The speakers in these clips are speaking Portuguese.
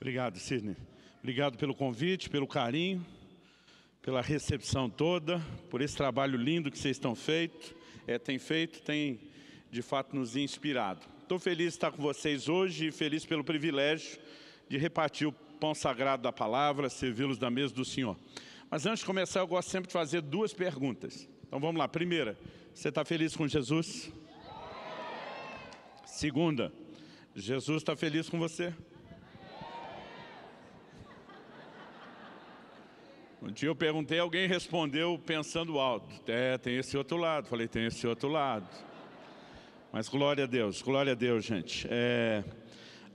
Obrigado, Sidney. Obrigado pelo convite, pelo carinho, pela recepção toda, por esse trabalho lindo que vocês têm feito, tem de fato nos inspirado. Estou feliz de estar com vocês hoje e feliz pelo privilégio de repartir o pão sagrado da palavra, servi-los da mesa do Senhor. Mas antes de começar, eu gosto sempre de fazer duas perguntas. Então vamos lá. Primeira, você está feliz com Jesus? Segunda, Jesus está feliz com você? Um dia eu perguntei, alguém respondeu pensando alto. Tem esse outro lado. Falei, tem esse outro lado. Mas glória a Deus, gente.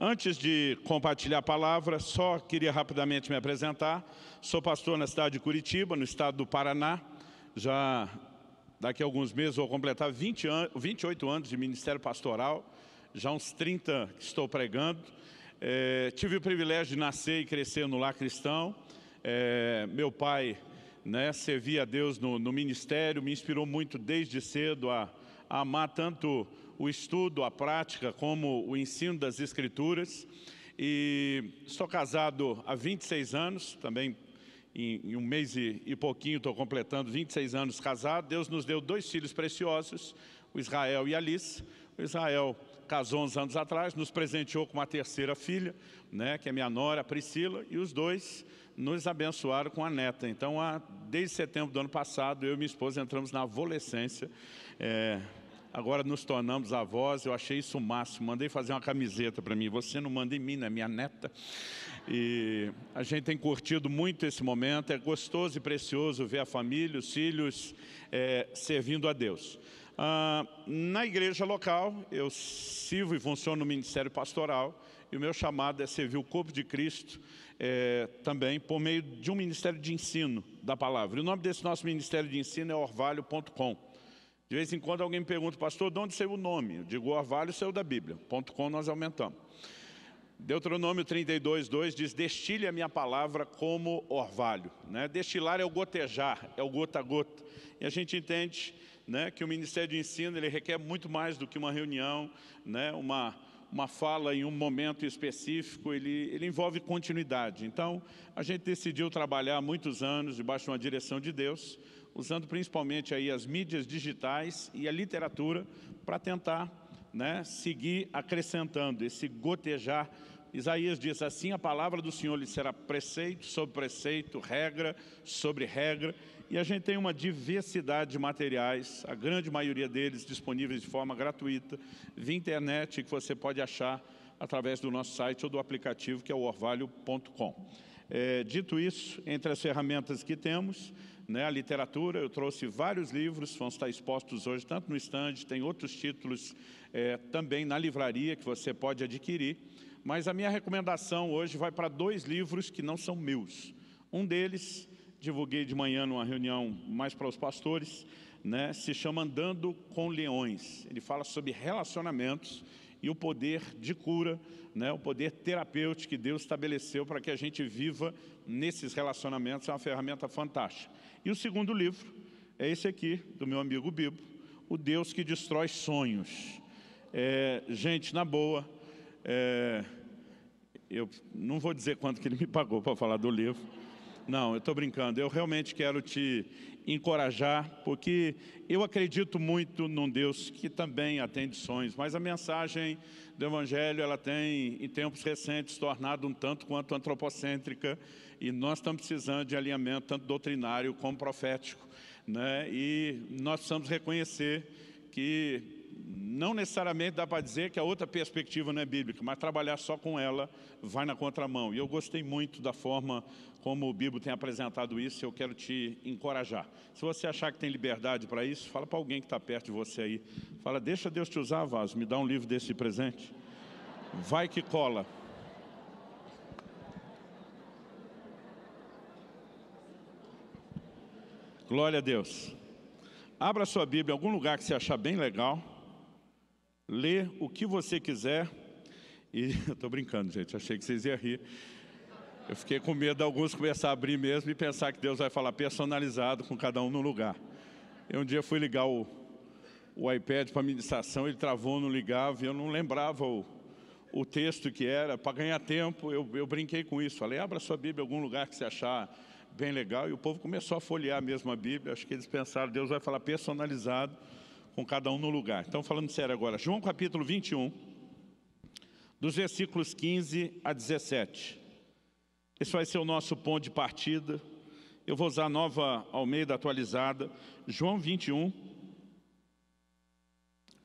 Antes de compartilhar a palavra, só queria rapidamente me apresentar. Sou pastor na cidade de Curitiba, no estado do Paraná. Já daqui a alguns meses vou completar 28 anos de ministério pastoral. Já uns 30 que estou pregando. Tive o privilégio de nascer e crescer no lar cristão. Meu pai, servia a Deus no ministério, me inspirou muito desde cedo a amar tanto o estudo, a prática, como o ensino das Escrituras. E estou casado há 26 anos, também em um mês e pouquinho estou completando 26 anos casado. Deus nos deu 2 filhos preciosos, o Israel e a Alice. O Israel casou uns anos atrás, nos presenteou com uma terceira filha, que é minha nora, a Priscila, e os dois nos abençoaram com a neta. Então, desde setembro do ano passado, eu e minha esposa entramos na adolescência. Agora nos tornamos avós. Eu achei isso o máximo. Mandei fazer uma camiseta para mim. Você não manda em mim, não é minha neta. E a gente tem curtido muito esse momento. É gostoso e precioso ver a família, os filhos servindo a Deus. Na igreja local, eu sirvo e funciono no ministério pastoral. E o meu chamado é servir o corpo de Cristo também por meio de um ministério de ensino da palavra. E o nome desse nosso ministério de ensino é orvalho.com. De vez em quando alguém me pergunta, pastor, de onde saiu o nome? Eu digo, orvalho saiu da Bíblia. .com nós aumentamos. Deuteronômio 32:2 diz, destile a minha palavra como orvalho. Destilar é o gotejar, é o gota a gota. E a gente entende que o ministério de ensino ele requer muito mais do que uma reunião, uma fala em um momento específico, ele envolve continuidade. Então, a gente decidiu trabalhar há muitos anos debaixo de uma direção de Deus, usando principalmente aí as mídias digitais e a literatura para tentar seguir acrescentando esse gotejar. Isaías diz assim, a palavra do Senhor lhe será preceito sobre preceito, regra sobre regra. E a gente tem uma diversidade de materiais, a grande maioria deles disponíveis de forma gratuita, via internet, que você pode achar através do nosso site ou do aplicativo, que é o orvalho.com. Dito isso, entre as ferramentas que temos, a literatura, eu trouxe vários livros, vão estar expostos hoje, tanto no stand, tem outros títulos também na livraria que você pode adquirir. Mas a minha recomendação hoje vai para 2 livros que não são meus. Um deles, divulguei de manhã numa reunião mais para os pastores, se chama Andando com Leões. Ele fala sobre relacionamentos e o poder de cura, o poder terapêutico que Deus estabeleceu para que a gente viva nesses relacionamentos. É uma ferramenta fantástica. E o segundo livro é esse aqui, do meu amigo Bibo, O Deus que Destrói Sonhos. Gente, na boa, eu não vou dizer quanto que ele me pagou para falar do livro. Não, eu estou brincando. Eu realmente quero te encorajar, porque eu acredito muito num Deus que também atende sonhos. Mas a mensagem do Evangelho, ela tem, em tempos recentes, tornado um tanto quanto antropocêntrica. E nós estamos precisando de alinhamento, tanto doutrinário como profético. E nós precisamos reconhecer que não necessariamente dá para dizer que a outra perspectiva não é bíblica, mas trabalhar só com ela vai na contramão. E eu gostei muito da forma como o Bibo tem apresentado isso, eu quero te encorajar. Se você achar que tem liberdade para isso, fala para alguém que está perto de você aí. Fala, deixa Deus te usar, vaso, me dá um livro desse presente. Vai que cola. Glória a Deus. Abra sua Bíblia em algum lugar que você achar bem legal. Lê o que você quiser. E eu estou brincando, gente, achei que vocês iam rir. Eu fiquei com medo de alguns começar a abrir mesmo e pensar que Deus vai falar personalizado com cada um no lugar. Eu um dia fui ligar o iPad para a ministração, ele travou, não ligava, e eu não lembrava o texto que era, para ganhar tempo, eu brinquei com isso. Falei, abra sua Bíblia em algum lugar que você achar bem legal. E o povo começou a folhear mesmo a Bíblia. Acho que eles pensaram, Deus vai falar personalizado com cada um no lugar. Então, falando sério agora, João capítulo 21, dos versículos 15 a 17. Esse vai ser o nosso ponto de partida. Eu vou usar a Nova Almeida atualizada. João 21,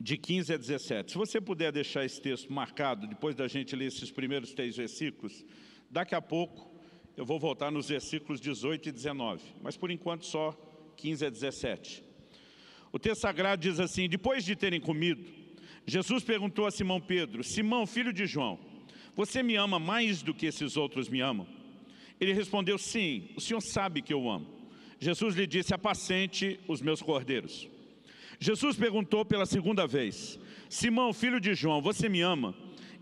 de 15 a 17. Se você puder deixar esse texto marcado, depois da gente ler esses primeiros 3 versículos, daqui a pouco eu vou voltar nos versículos 18 e 19. Mas por enquanto só 15 a 17. O texto sagrado diz assim: depois de terem comido, Jesus perguntou a Simão Pedro: Simão, filho de João, você me ama mais do que esses outros me amam? Ele respondeu: sim, o Senhor sabe que eu amo. Jesus lhe disse: apacente os meus cordeiros. Jesus perguntou pela segunda vez: Simão, filho de João, você me ama?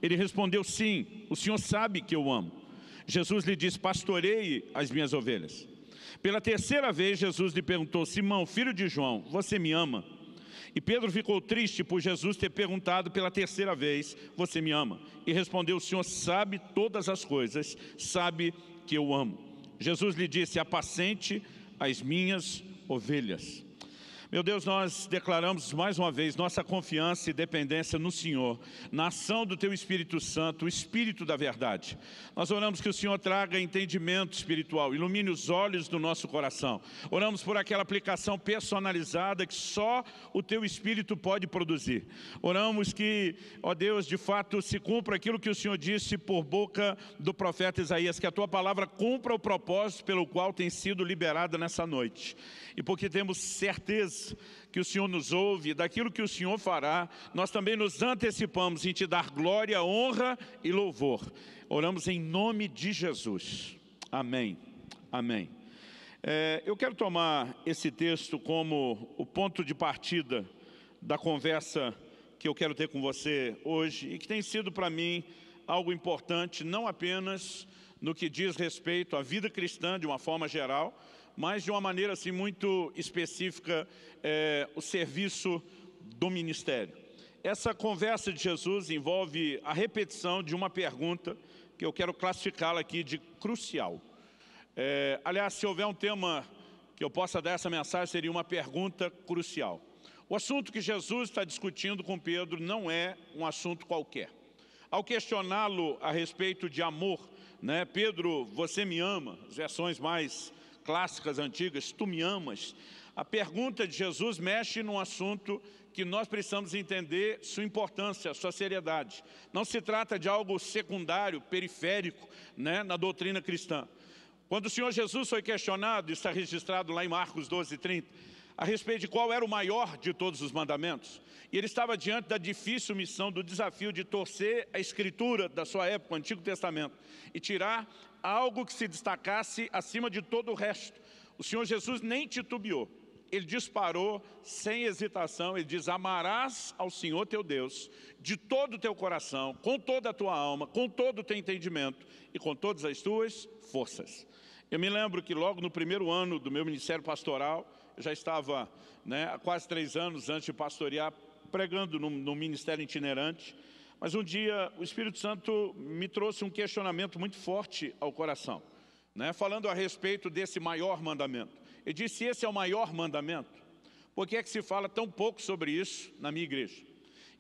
Ele respondeu: sim, o Senhor sabe que eu amo. Jesus lhe disse: pastoreie as minhas ovelhas. Pela terceira vez, Jesus lhe perguntou: Simão, filho de João, você me ama? E Pedro ficou triste por Jesus ter perguntado pela terceira vez: você me ama? E respondeu: o Senhor sabe todas as coisas, sabe que eu amo. Jesus lhe disse: apacente as minhas ovelhas. Meu Deus, nós declaramos mais uma vez nossa confiança e dependência no Senhor, na ação do Teu Espírito Santo, o Espírito da verdade. Nós oramos que o Senhor traga entendimento espiritual, ilumine os olhos do nosso coração. Oramos por aquela aplicação personalizada que só o Teu Espírito pode produzir. Oramos que, ó Deus, de fato se cumpra aquilo que o Senhor disse por boca do profeta Isaías, que a Tua palavra cumpra o propósito pelo qual tem sido liberada nessa noite. E porque temos certeza que o Senhor nos ouve, daquilo que o Senhor fará, nós também nos antecipamos em Te dar glória, honra e louvor. Oramos em nome de Jesus. Amém. Amém. Eu quero tomar esse texto como o ponto de partida da conversa que eu quero ter com você hoje e que tem sido para mim algo importante, não apenas no que diz respeito à vida cristã de uma forma geral, mas de uma maneira assim muito específica, o serviço do ministério. Essa conversa de Jesus envolve a repetição de uma pergunta que eu quero classificá-la aqui de crucial. Aliás, se houver um tema que eu possa dar essa mensagem, seria uma pergunta crucial. O assunto que Jesus está discutindo com Pedro não é um assunto qualquer. Ao questioná-lo a respeito de amor, né? Pedro, você me ama? As versões mais clássicas, antigas, tu me amas? A pergunta de Jesus mexe num assunto que nós precisamos entender sua importância, sua seriedade. Não se trata de algo secundário, periférico, né, na doutrina cristã. Quando o Senhor Jesus foi questionado, está registrado lá em Marcos 12:30, a respeito de qual era o maior de todos os mandamentos, e ele estava diante da difícil missão, do desafio de torcer a Escritura da sua época, o Antigo Testamento, e tirar algo que se destacasse acima de todo o resto. O Senhor Jesus nem titubeou. Ele disparou sem hesitação. Ele diz: amarás ao Senhor teu Deus de todo o teu coração, com toda a tua alma, com todo o teu entendimento e com todas as tuas forças. Eu me lembro que logo no primeiro ano do meu ministério pastoral, eu já estava, há quase 3 anos antes de pastorear, pregando no ministério itinerante. Mas um dia o Espírito Santo me trouxe um questionamento muito forte ao coração, falando a respeito desse maior mandamento. Ele disse: esse é o maior mandamento? Por que é que se fala tão pouco sobre isso na minha igreja?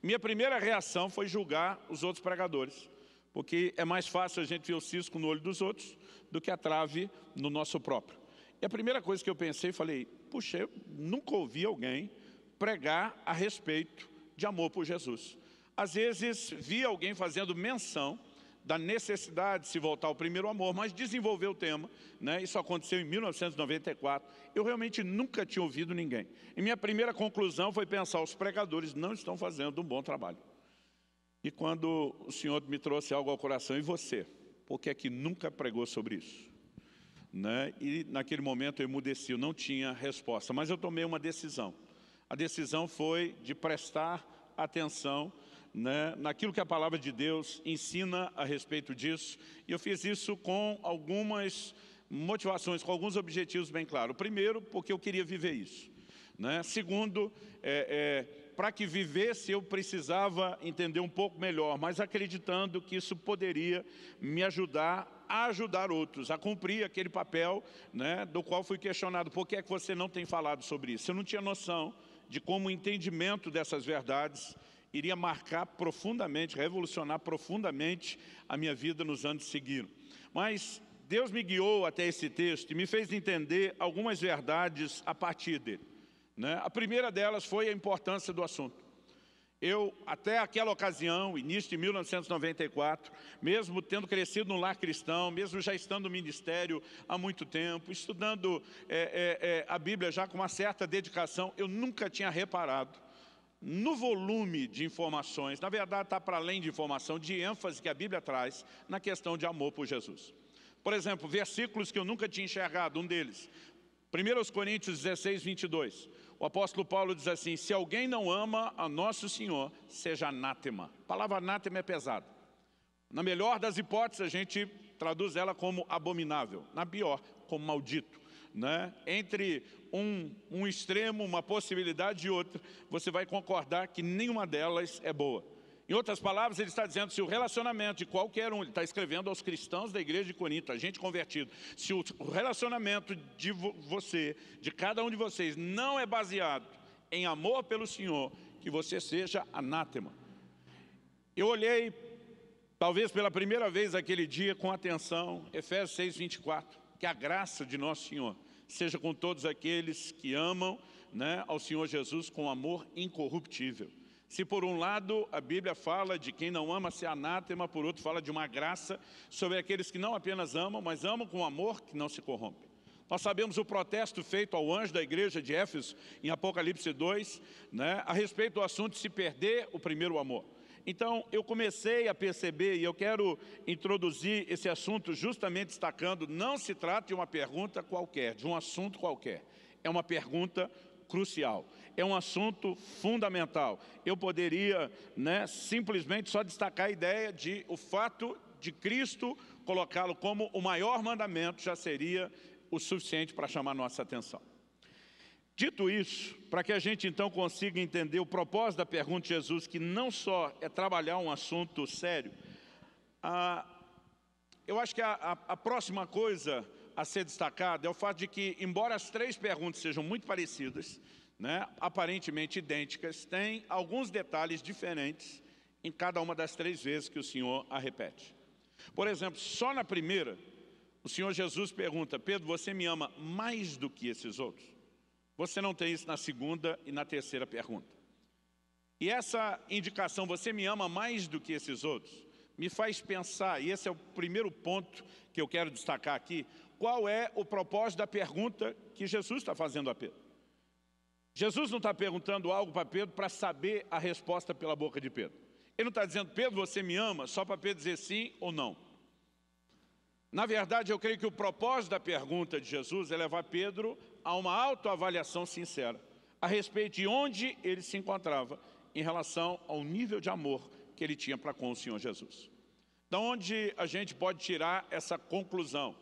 Minha primeira reação foi julgar os outros pregadores, porque é mais fácil a gente ver o cisco no olho dos outros do que a trave no nosso próprio. E a primeira coisa que eu pensei, falei: puxa, eu nunca ouvi alguém pregar a respeito de amor por Jesus. Às vezes, vi alguém fazendo menção da necessidade de se voltar ao primeiro amor, mas desenvolver o tema, Isso aconteceu em 1994. Eu realmente nunca tinha ouvido ninguém. E minha primeira conclusão foi pensar: os pregadores não estão fazendo um bom trabalho. E quando o Senhor me trouxe algo ao coração: e você? Por que é que nunca pregou sobre isso? E naquele momento eu emudeci, eu não tinha resposta, mas eu tomei uma decisão. A decisão foi de prestar atenção naquilo que a palavra de Deus ensina a respeito disso. E eu fiz isso com algumas motivações, com alguns objetivos bem claros. Primeiro, porque eu queria viver isso. Segundo, para que vivesse eu precisava entender um pouco melhor, mas acreditando que isso poderia me ajudar a ajudar outros, a cumprir aquele papel, né, do qual fui questionado: por que é que você não tem falado sobre isso? Eu não tinha noção de como o entendimento dessas verdades iria marcar profundamente, revolucionar profundamente a minha vida nos anos que seguiram. Mas Deus me guiou até esse texto e me fez entender algumas verdades a partir dele, né? A primeira delas foi a importância do assunto. Eu, até aquela ocasião, início de 1994, mesmo tendo crescido no lar cristão, mesmo já estando no ministério há muito tempo, estudando a Bíblia já com uma certa dedicação, eu nunca tinha reparado no volume de informações, na verdade está para além de informação, de ênfase que a Bíblia traz na questão de amor por Jesus. Por exemplo, versículos que eu nunca tinha enxergado, um deles, 1 Coríntios 16, 22. O apóstolo Paulo diz assim: se alguém não ama a nosso Senhor, seja anátema. A palavra anátema é pesada. Na melhor das hipóteses, a gente traduz ela como abominável. Na pior, como maldito, né? Entre um extremo, uma possibilidade e outra, você vai concordar que nenhuma delas é boa. Em outras palavras, ele está dizendo: se o relacionamento de qualquer um, ele está escrevendo aos cristãos da igreja de Corinto, a gente convertido, se o relacionamento de você, de cada um de vocês, não é baseado em amor pelo Senhor, que você seja anátema. Eu olhei, talvez pela primeira vez aquele dia, com atenção, Efésios 6, 24, que a graça de nosso Senhor seja com todos aqueles que amam, né, ao Senhor Jesus com amor incorruptível. Se por um lado a Bíblia fala de quem não ama ser anátema, por outro fala de uma graça sobre aqueles que não apenas amam, mas amam com amor que não se corrompe. Nós sabemos o protesto feito ao anjo da igreja de Éfeso, em Apocalipse 2, né, a respeito do assunto de se perder o primeiro amor. Então eu comecei a perceber, e eu quero introduzir esse assunto justamente destacando: não se trata de uma pergunta qualquer, de um assunto qualquer. É uma pergunta crucial, é um assunto fundamental. Eu poderia, né, simplesmente só destacar a ideia de o fato de Cristo colocá-lo como o maior mandamento já seria o suficiente para chamar nossa atenção. Dito isso, para que a gente então consiga entender o propósito da pergunta de Jesus, que não só é trabalhar um assunto sério, eu acho que a próxima coisa a ser destacada é o fato de que, embora as três perguntas sejam muito parecidas, né, aparentemente idênticas, tem alguns detalhes diferentes em cada uma das três vezes que o Senhor a repete. Por exemplo, só na primeira, o Senhor Jesus pergunta: Pedro, você me ama mais do que esses outros? Você não tem isso na segunda e na terceira pergunta. E essa indicação, você me ama mais do que esses outros, me faz pensar, e esse é o primeiro ponto que eu quero destacar aqui: qual é o propósito da pergunta que Jesus está fazendo a Pedro? Jesus não está perguntando algo para Pedro para saber a resposta pela boca de Pedro. Ele não está dizendo: Pedro, você me ama, só para Pedro dizer sim ou não. Na verdade, eu creio que o propósito da pergunta de Jesus é levar Pedro a uma autoavaliação sincera a respeito de onde ele se encontrava em relação ao nível de amor que ele tinha para com o Senhor Jesus. Da onde a gente pode tirar essa conclusão,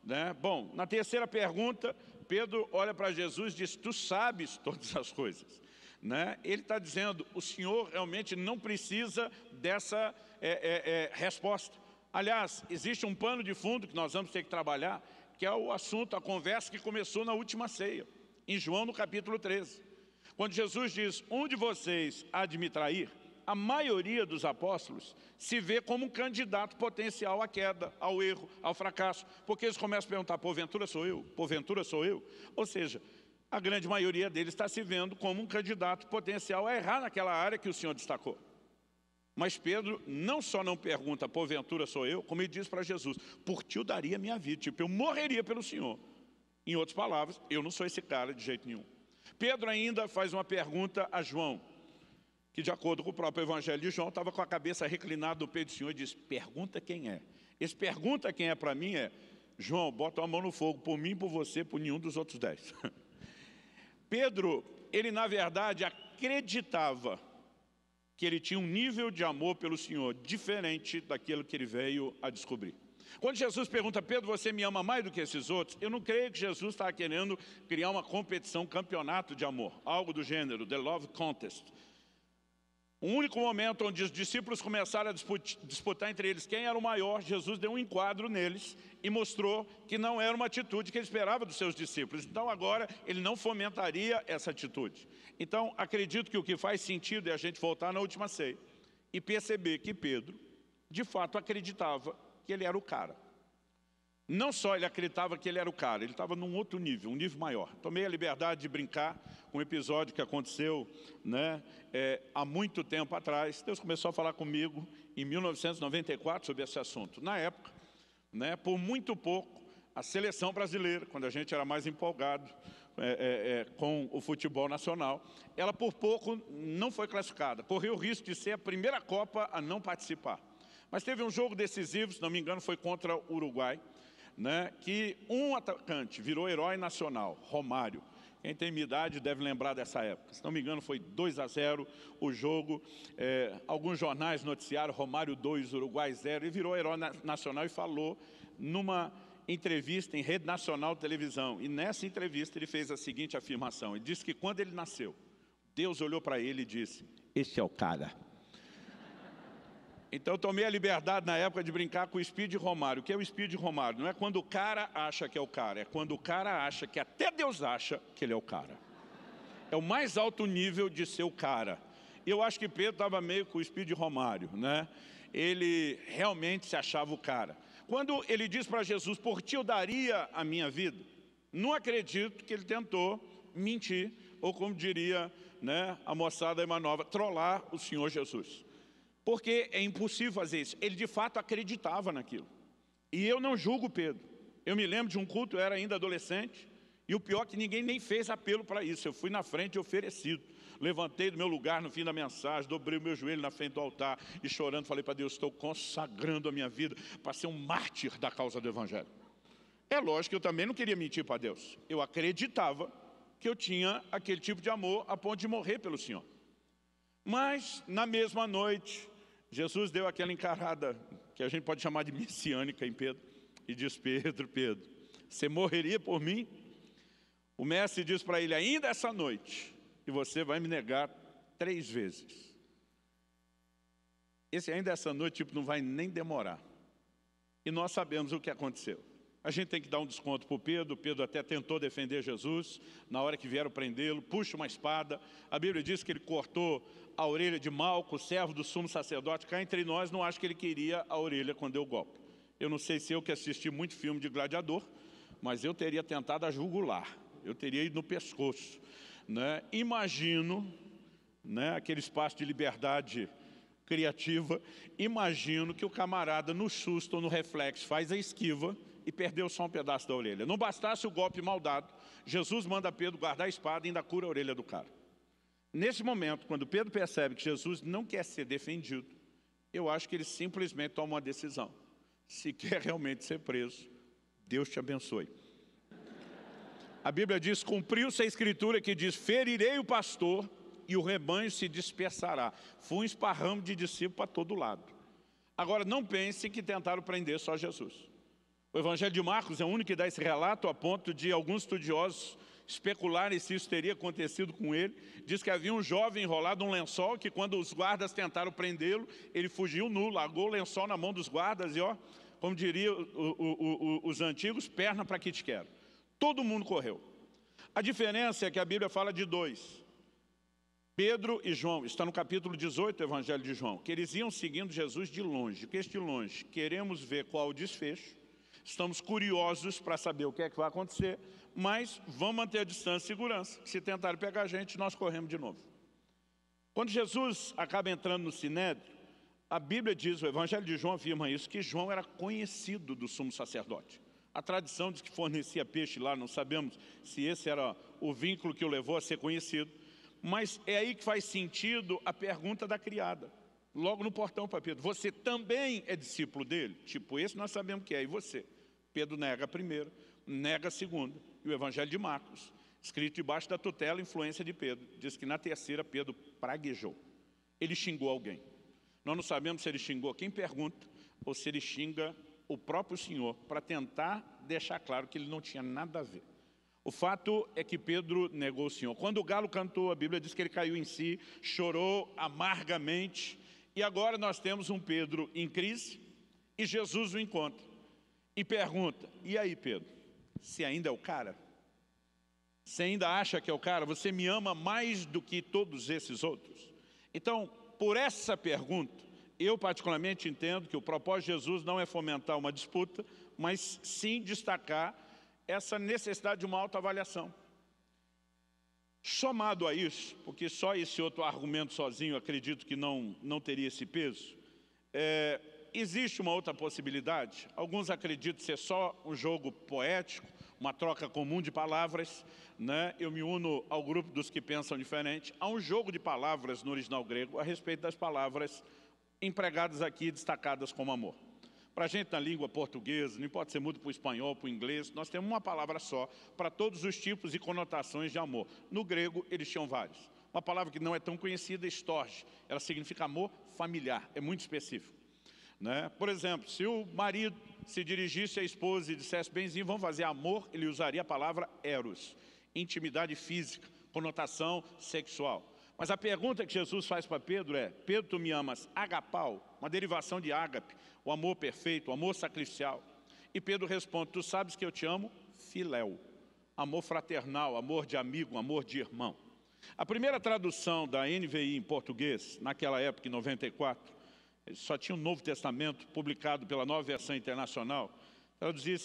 né? Bom, na terceira pergunta, Pedro olha para Jesus e diz: tu sabes todas as coisas, né? Ele está dizendo: o Senhor realmente não precisa dessa resposta. Aliás, existe um pano de fundo que nós vamos ter que trabalhar, que é o assunto, a conversa que começou na última ceia, em João no capítulo 13. Quando Jesus diz: um de vocês há de me trair, a maioria dos apóstolos se vê como um candidato potencial à queda, ao erro, ao fracasso, porque eles começam a perguntar: porventura sou eu? Porventura sou eu? Ou seja, a grande maioria deles está se vendo como um candidato potencial a errar naquela área que o Senhor destacou. Mas Pedro não só não pergunta: porventura sou eu? Como ele diz para Jesus: por ti eu daria minha vida, tipo, eu morreria pelo Senhor. Em outras palavras, eu não sou esse cara de jeito nenhum. Pedro ainda faz uma pergunta a João, que de acordo com o próprio Evangelho de João, estava com a cabeça reclinada no peito do Senhor e diz: pergunta quem é. Esse pergunta quem é para mim é: João, bota a mão no fogo por mim, por você, por nenhum dos outros 10. Pedro, ele na verdade acreditava que ele tinha um nível de amor pelo Senhor diferente daquilo que ele veio a descobrir. Quando Jesus pergunta: Pedro, você me ama mais do que esses outros? Eu não creio que Jesus estava querendo criar uma competição, um campeonato de amor, algo do gênero, the love contest. O único momento onde os discípulos começaram a disputar entre eles quem era o maior, Jesus deu um enquadro neles e mostrou que não era uma atitude que ele esperava dos seus discípulos. Então agora ele não fomentaria essa atitude. Então acredito que o que faz sentido é a gente voltar na última ceia e perceber que Pedro, de fato, acreditava que ele era o cara. Não só ele acreditava que ele era o cara, ele estava num outro nível, um nível maior. Tomei a liberdade de brincar com um episódio que aconteceu, né, há muito tempo atrás. Deus começou a falar comigo em 1994 sobre esse assunto. Na época, né, por muito pouco, a seleção brasileira, quando a gente era mais empolgado com o futebol nacional, ela por pouco não foi classificada, correu o risco de ser a primeira Copa a não participar. Mas teve um jogo decisivo, se não me engano, foi contra o Uruguai, né, que um atacante virou herói nacional, Romário. Quem tem minha idade deve lembrar dessa época. Se não me engano, foi 2-0 o jogo. Alguns jornais noticiaram Romário 2, Uruguai 0, e virou herói nacional e falou numa entrevista em rede nacional de televisão. E nessa entrevista ele fez a seguinte afirmação. Ele disse que quando ele nasceu, Deus olhou para ele e disse: "Esse é o cara." Então eu tomei a liberdade na época de brincar com o Speed Romário. O que é o Speed Romário? Não é quando o cara acha que é o cara, é quando o cara acha que até Deus acha que ele é o cara. É o mais alto nível de ser o cara. E eu acho que Pedro estava meio com o Speed Romário, né? Ele realmente se achava o cara. Quando ele diz para Jesus: "Por ti eu daria a minha vida", não acredito que ele tentou mentir, ou como diria, né, a moçada aí mais nova, trollar o Senhor Jesus. Porque é impossível fazer isso. Ele de fato acreditava naquilo. E eu não julgo Pedro. Eu me lembro de um culto, eu era ainda adolescente, e o pior é que ninguém nem fez apelo para isso. Eu fui na frente oferecido. Levantei do meu lugar no fim da mensagem, dobrei o meu joelho na frente do altar e chorando, falei para Deus: "Estou consagrando a minha vida para ser um mártir da causa do Evangelho." É lógico que eu também não queria mentir para Deus. Eu acreditava que eu tinha aquele tipo de amor a ponto de morrer pelo Senhor. Mas, na mesma noite, Jesus deu aquela encarada, que a gente pode chamar de messiânica em Pedro, e diz: "Pedro, Pedro, você morreria por mim?" O mestre diz para ele: "Ainda essa noite, e você vai me negar 3 vezes." Esse ainda essa noite, tipo, não vai nem demorar. E nós sabemos o que aconteceu. A gente tem que dar um desconto para o Pedro. Pedro até tentou defender Jesus. Na hora que vieram prendê-lo, puxa uma espada. A Bíblia diz que ele cortou a orelha de Malco, servo do sumo sacerdote. Cá entre nós, não acho que ele queria a orelha quando deu o golpe. Eu não sei se eu que assisti muito filme de gladiador, mas eu teria tentado a jugular. Eu teria ido no pescoço, né? Imagino, né, aquele espaço de liberdade criativa. Imagino que o camarada, no susto ou no reflexo, faz a esquiva e perdeu só um pedaço da orelha. Não bastasse o golpe mal dado, Jesus manda Pedro guardar a espada e ainda cura a orelha do cara. Nesse momento, quando Pedro percebe que Jesus não quer ser defendido, eu acho que ele simplesmente toma uma decisão. Se quer realmente ser preso, Deus te abençoe. A Bíblia diz: "Cumpriu-se a escritura que diz: ferirei o pastor e o rebanho se dispersará." Foi um esparramo de discípulos para todo lado. Agora, não pense que tentaram prender só Jesus. O Evangelho de Marcos é o único que dá esse relato, a ponto de alguns estudiosos especularem se isso teria acontecido com ele. Diz que havia um jovem enrolado num lençol, que quando os guardas tentaram prendê-lo, ele fugiu nu, largou o lençol na mão dos guardas e, ó, como diriam os antigos, perna para que te quero. Todo mundo correu. A diferença é que a Bíblia fala de 2. Pedro e João, está no capítulo 18 do Evangelho de João, que eles iam seguindo Jesus de longe. Que de longe, queremos ver qual o desfecho, estamos curiosos para saber o que é que vai acontecer, mas vamos manter a distância e segurança. Se tentarem pegar a gente, nós corremos de novo. Quando Jesus acaba entrando no Sinédrio, a Bíblia diz, o Evangelho de João afirma isso, que João era conhecido do sumo sacerdote. A tradição diz que fornecia peixe lá, não sabemos se esse era o vínculo que o levou a ser conhecido. Mas é aí que faz sentido a pergunta da criada. Logo no portão para Pedro: "Você também é discípulo dele?" Tipo, esse nós sabemos que é, e você? Pedro nega a primeira, nega a segunda. E o Evangelho de Marcos, escrito debaixo da tutela e influência de Pedro, diz que na terceira Pedro praguejou. Ele xingou alguém. Nós não sabemos se ele xingou quem pergunta, ou se ele xinga o próprio Senhor, para tentar deixar claro que ele não tinha nada a ver. O fato é que Pedro negou o Senhor. Quando o galo cantou, a Bíblia diz que ele caiu em si, chorou amargamente. E agora nós temos um Pedro em crise e Jesus o encontra. E pergunta, e aí Pedro, você ainda é o cara? Você ainda acha que é o cara? Você me ama mais do que todos esses outros? Então, por essa pergunta, eu particularmente entendo que o propósito de Jesus não é fomentar uma disputa, mas sim destacar essa necessidade de uma autoavaliação. Somado a isso, porque só esse outro argumento sozinho acredito que não teria esse peso, existe uma outra possibilidade. Alguns acreditam ser só um jogo poético, uma troca comum de palavras, né? Eu me uno ao grupo dos que pensam diferente. Há um jogo de palavras no original grego a respeito das palavras empregadas aqui, destacadas como amor. Para a gente na língua portuguesa, não importa se muda para o espanhol, para o inglês, nós temos uma palavra só para todos os tipos e conotações de amor. No grego, eles tinham vários. Uma palavra que não é tão conhecida, storge, ela significa amor familiar, é muito específico. Né? Por exemplo, se o marido se dirigisse à esposa e dissesse, benzinho, vamos fazer amor, ele usaria a palavra eros, intimidade física, conotação sexual. Mas a pergunta que Jesus faz para Pedro é, Pedro, tu me amas agapau, uma derivação de ágape, o amor perfeito, o amor sacrificial. E Pedro responde, tu sabes que eu te amo, filéu, amor fraternal, amor de amigo, amor de irmão. A primeira tradução da NVI em português, naquela época, em 94, só tinha o Novo Testamento publicado pela Nova Versão Internacional, traduziu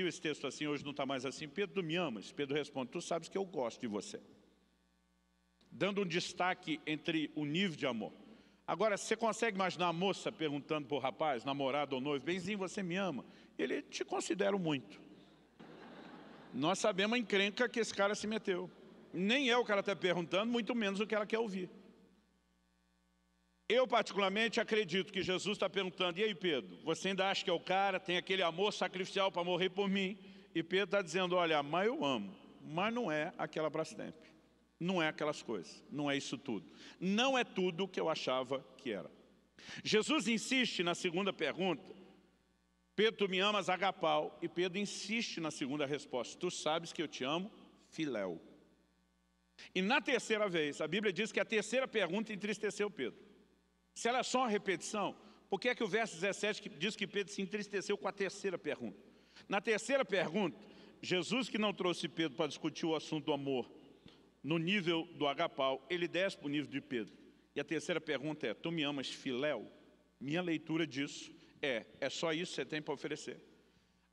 esse texto assim, hoje não está mais assim, Pedro, tu me amas? Pedro responde, tu sabes que eu gosto de você. Dando um destaque entre o nível de amor. Agora, você consegue imaginar a moça perguntando para o rapaz, namorado ou noivo, benzinho, você me ama? Ele, te considero muito. Nós sabemos a encrenca que esse cara se meteu. Nem é o que ela está perguntando, muito menos o que ela quer ouvir. Eu, particularmente, acredito que Jesus está perguntando, e aí, Pedro, você ainda acha que é o cara, tem aquele amor sacrificial para morrer por mim? E Pedro está dizendo, olha, amar eu amo, mas não é aquela para sempre. Não é aquelas coisas, não é isso tudo. Não é tudo o que eu achava que era. Jesus insiste na segunda pergunta, Pedro, tu me amas agapau? E Pedro insiste na segunda resposta, tu sabes que eu te amo, filéu. E na terceira vez, a Bíblia diz que a terceira pergunta entristeceu Pedro. Se ela é só uma repetição, por que é que o verso 17 diz que Pedro se entristeceu com a terceira pergunta? Na terceira pergunta, Jesus, que não trouxe Pedro para discutir o assunto do amor no nível do agapau, ele desce para o nível de Pedro. E a terceira pergunta é, tu me amas filéu? Minha leitura disso é só isso que você tem para oferecer.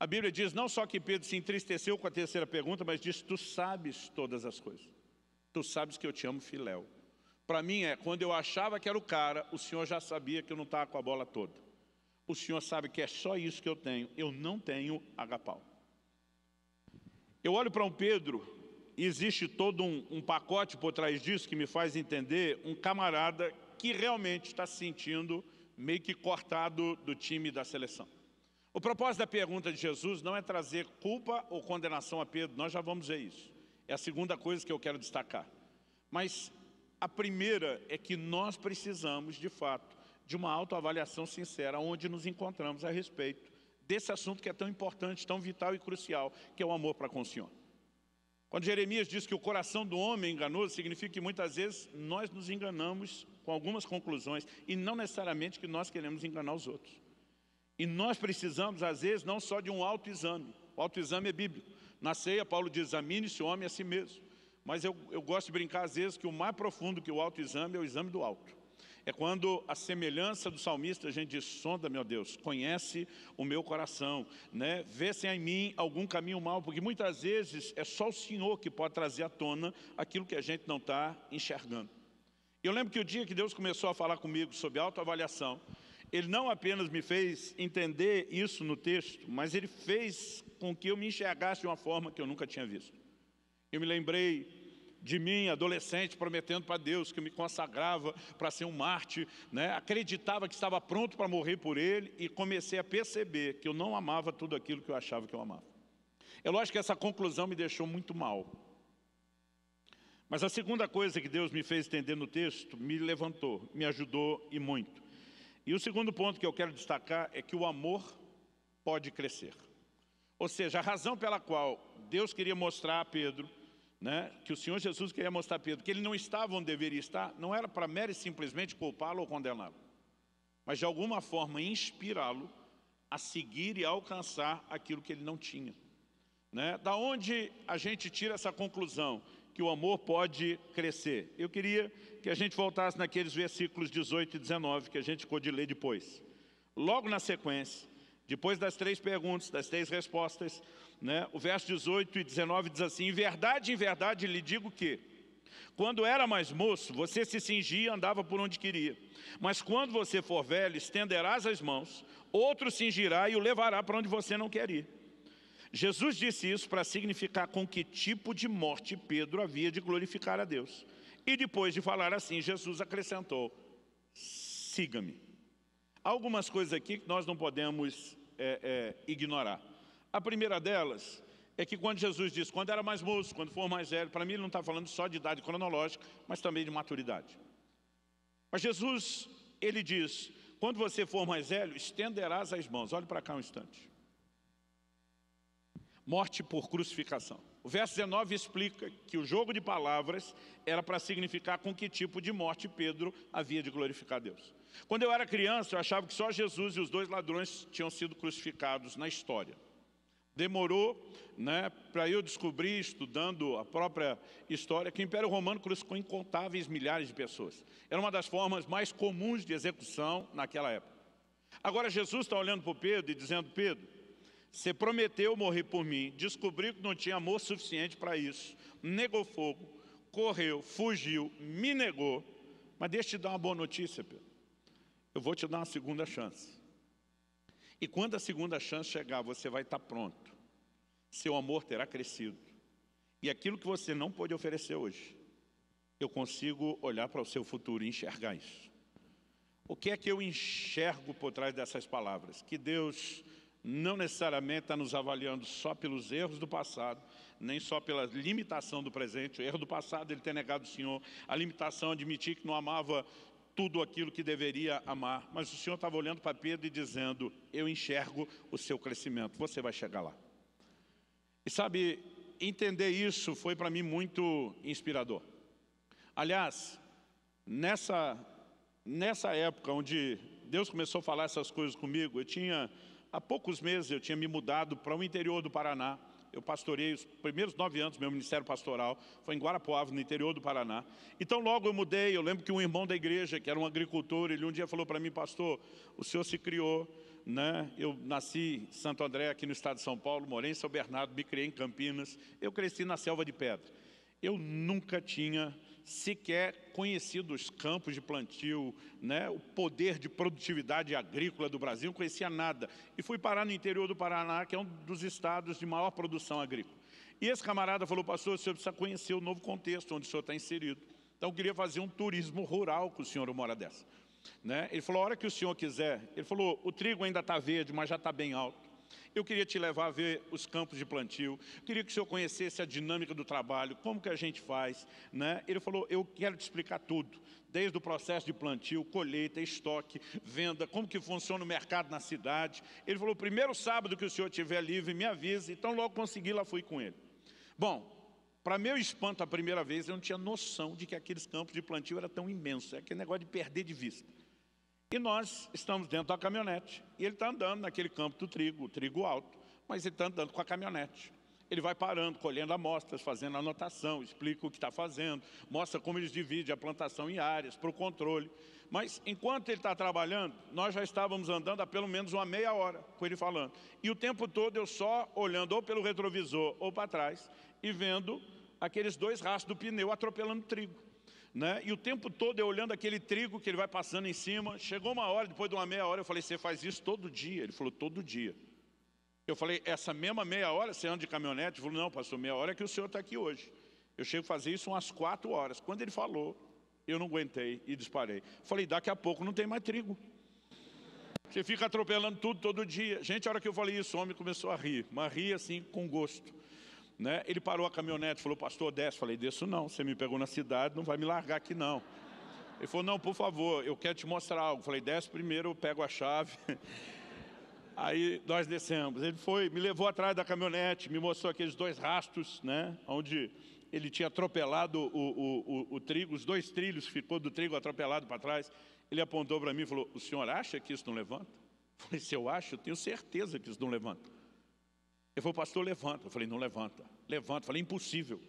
A Bíblia diz não só que Pedro se entristeceu com a terceira pergunta, mas diz, tu sabes todas as coisas. Tu sabes que eu te amo filéu. Para mim quando eu achava que era o cara, o Senhor já sabia que eu não estava com a bola toda. O Senhor sabe que é só isso que eu não tenho agapau. Eu olho para um Pedro, e existe todo um pacote por trás disso que me faz entender um camarada que realmente está se sentindo meio que cortado do time da seleção. O propósito da pergunta de Jesus não é trazer culpa ou condenação a Pedro, nós já vamos ver isso. É a segunda coisa que eu quero destacar. Mas a primeira é que nós precisamos, de fato, de uma autoavaliação sincera onde nos encontramos a respeito desse assunto que é tão importante, tão vital e crucial, que é o amor para com o Senhor. Quando Jeremias diz que o coração do homem é enganoso, significa que muitas vezes nós nos enganamos com algumas conclusões e não necessariamente que nós queremos enganar os outros. E nós precisamos, às vezes, não só de um autoexame. O autoexame é bíblico. Na ceia, Paulo diz, examine-se o homem a si mesmo. Mas eu gosto de brincar, às vezes, que o mais profundo que o autoexame é o exame do alto. É quando a semelhança do salmista, a gente diz, sonda, meu Deus, conhece o meu coração, né? Vê se há em mim algum caminho mau, porque muitas vezes é só o Senhor que pode trazer à tona aquilo que a gente não está enxergando. Eu lembro que o dia que Deus começou a falar comigo sobre autoavaliação, Ele não apenas me fez entender isso no texto, mas Ele fez com que eu me enxergasse de uma forma que eu nunca tinha visto. Eu me lembrei de mim, adolescente, prometendo para Deus que eu me consagrava para ser um mártir, né? Acreditava que estava pronto para morrer por Ele e comecei a perceber que eu não amava tudo aquilo que eu achava que eu amava. É lógico que essa conclusão me deixou muito mal. Mas a segunda coisa que Deus me fez entender no texto me levantou, me ajudou e muito. E o segundo ponto que eu quero destacar é que o amor pode crescer. Ou seja, a razão pela qual Deus queria mostrar a Pedro, né, que o Senhor Jesus queria mostrar a Pedro, que ele não estava onde deveria estar, não era para mero e simplesmente culpá-lo ou condená-lo, mas de alguma forma inspirá-lo a seguir e alcançar aquilo que ele não tinha. Né? Da onde a gente tira essa conclusão? Que o amor pode crescer. Eu queria que a gente voltasse naqueles versículos 18 e 19, que a gente ficou de ler depois. Logo na sequência, depois das 3 perguntas, das 3 respostas, né, o verso 18 e 19 diz assim: em verdade lhe digo que, quando era mais moço, você se cingia e andava por onde queria. Mas quando você for velho, estenderás as mãos, outro cingirá e o levará para onde você não quer ir. Jesus disse isso para significar com que tipo de morte Pedro havia de glorificar a Deus. E depois de falar assim, Jesus acrescentou: siga-me. Há algumas coisas aqui que nós não podemos ignorar. A primeira delas é que quando Jesus diz, quando era mais moço, quando for mais velho, para mim ele não está falando só de idade cronológica, mas também de maturidade. Mas Jesus, ele diz, quando você for mais velho, estenderás as mãos. Olhe para cá um instante. Morte por crucificação. O verso 19 explica que o jogo de palavras era para significar com que tipo de morte Pedro havia de glorificar Deus. Quando eu era criança, eu achava que só Jesus e os 2 ladrões tinham sido crucificados na história. Demorou, né, para eu descobrir, estudando a própria história, que o Império Romano crucificou incontáveis milhares de pessoas. Era uma das formas mais comuns de execução naquela época. Agora Jesus está olhando para o Pedro e dizendo: Pedro, você prometeu morrer por mim, descobriu que não tinha amor suficiente para isso, negou fogo, correu, fugiu, me negou. Mas deixa eu te dar uma boa notícia, Pedro. Eu vou te dar uma segunda chance. E quando a segunda chance chegar, você vai estar pronto. Seu amor terá crescido. E aquilo que você não pôde oferecer hoje, eu consigo olhar para o seu futuro e enxergar isso. O que é que eu enxergo por trás dessas palavras? Que Deus não necessariamente está nos avaliando só pelos erros do passado, nem só pela limitação do presente. O erro do passado, ele ter negado o Senhor, a limitação, admitir que não amava tudo aquilo que deveria amar. Mas o Senhor estava olhando para Pedro e dizendo: eu enxergo o seu crescimento, você vai chegar lá. E sabe, entender isso foi para mim muito inspirador. Aliás, nessa época onde Deus começou a falar essas coisas comigo, há poucos meses eu tinha me mudado para o interior do Paraná. Eu pastorei os primeiros 9 anos, meu ministério pastoral foi em Guarapuava, no interior do Paraná. Então logo eu mudei, eu lembro que um irmão da igreja, que era um agricultor, ele um dia falou para mim: pastor, o senhor se criou, né? Eu nasci em Santo André, aqui no estado de São Paulo, morei em São Bernardo, me criei em Campinas, eu cresci na selva de pedra. Eu nunca tinha sequer conhecido os campos de plantio, né, o poder de produtividade agrícola do Brasil, não conhecia nada. E fui parar no interior do Paraná, que é um dos estados de maior produção agrícola. E esse camarada falou: pastor, o senhor precisa conhecer o novo contexto onde o senhor está inserido. Então eu queria fazer um turismo rural com o senhor uma hora dessa. Né? Ele falou: a hora que o senhor quiser. Ele falou: o trigo ainda está verde, mas já está bem alto. Eu queria te levar a ver os campos de plantio, queria que o senhor conhecesse a dinâmica do trabalho, como que a gente faz, né? Ele falou: eu quero te explicar tudo, desde o processo de plantio, colheita, estoque, venda, como que funciona o mercado na cidade. Ele falou: primeiro sábado que o senhor estiver livre, me avise. Então logo consegui, lá fui com ele. Bom, para meu espanto, a primeira vez eu não tinha noção de que aqueles campos de plantio eram tão imensos, é aquele negócio de perder de vista. E nós estamos dentro da caminhonete, e ele está andando naquele campo do trigo, o trigo alto, mas ele está andando com a caminhonete. Ele vai parando, colhendo amostras, fazendo anotação, explica o que está fazendo, mostra como eles dividem a plantação em áreas, para o controle. Mas enquanto ele está trabalhando, nós já estávamos andando há pelo menos uma meia hora com ele falando. E o tempo todo eu só olhando ou pelo retrovisor ou para trás e vendo aqueles 2 rastros do pneu atropelando o trigo. Né? E o tempo todo eu olhando aquele trigo que ele vai passando em cima. Chegou uma hora, depois de uma meia hora, eu falei: você faz isso todo dia? Ele falou: todo dia. Eu falei: essa mesma meia hora você anda de caminhonete? Ele falou: não, pastor, meia hora é que o senhor está aqui hoje. Eu chego a fazer isso umas 4 horas. Quando ele falou, eu não aguentei e disparei. Falei: daqui a pouco não tem mais trigo. Você fica atropelando tudo todo dia. Gente, a hora que eu falei isso, o homem começou a rir, mas rir assim com gosto. Né? Ele parou a caminhonete, falou: pastor, desce. Falei: desço não, você me pegou na cidade, não vai me largar aqui não. Ele falou: não, por favor, eu quero te mostrar algo. Falei: desce primeiro, eu pego a chave. Aí nós descemos. Ele foi, me levou atrás da caminhonete, me mostrou aqueles 2 rastros, né? Onde ele tinha atropelado o trigo, os 2 trilhos, ficou do trigo atropelado para trás. Ele apontou para mim e falou: o senhor acha que isso não levanta? Eu falei: se eu acho, eu tenho certeza que isso não levanta. Ele falou: pastor, levanta. Eu falei: não levanta. Levanta. Eu falei: impossível.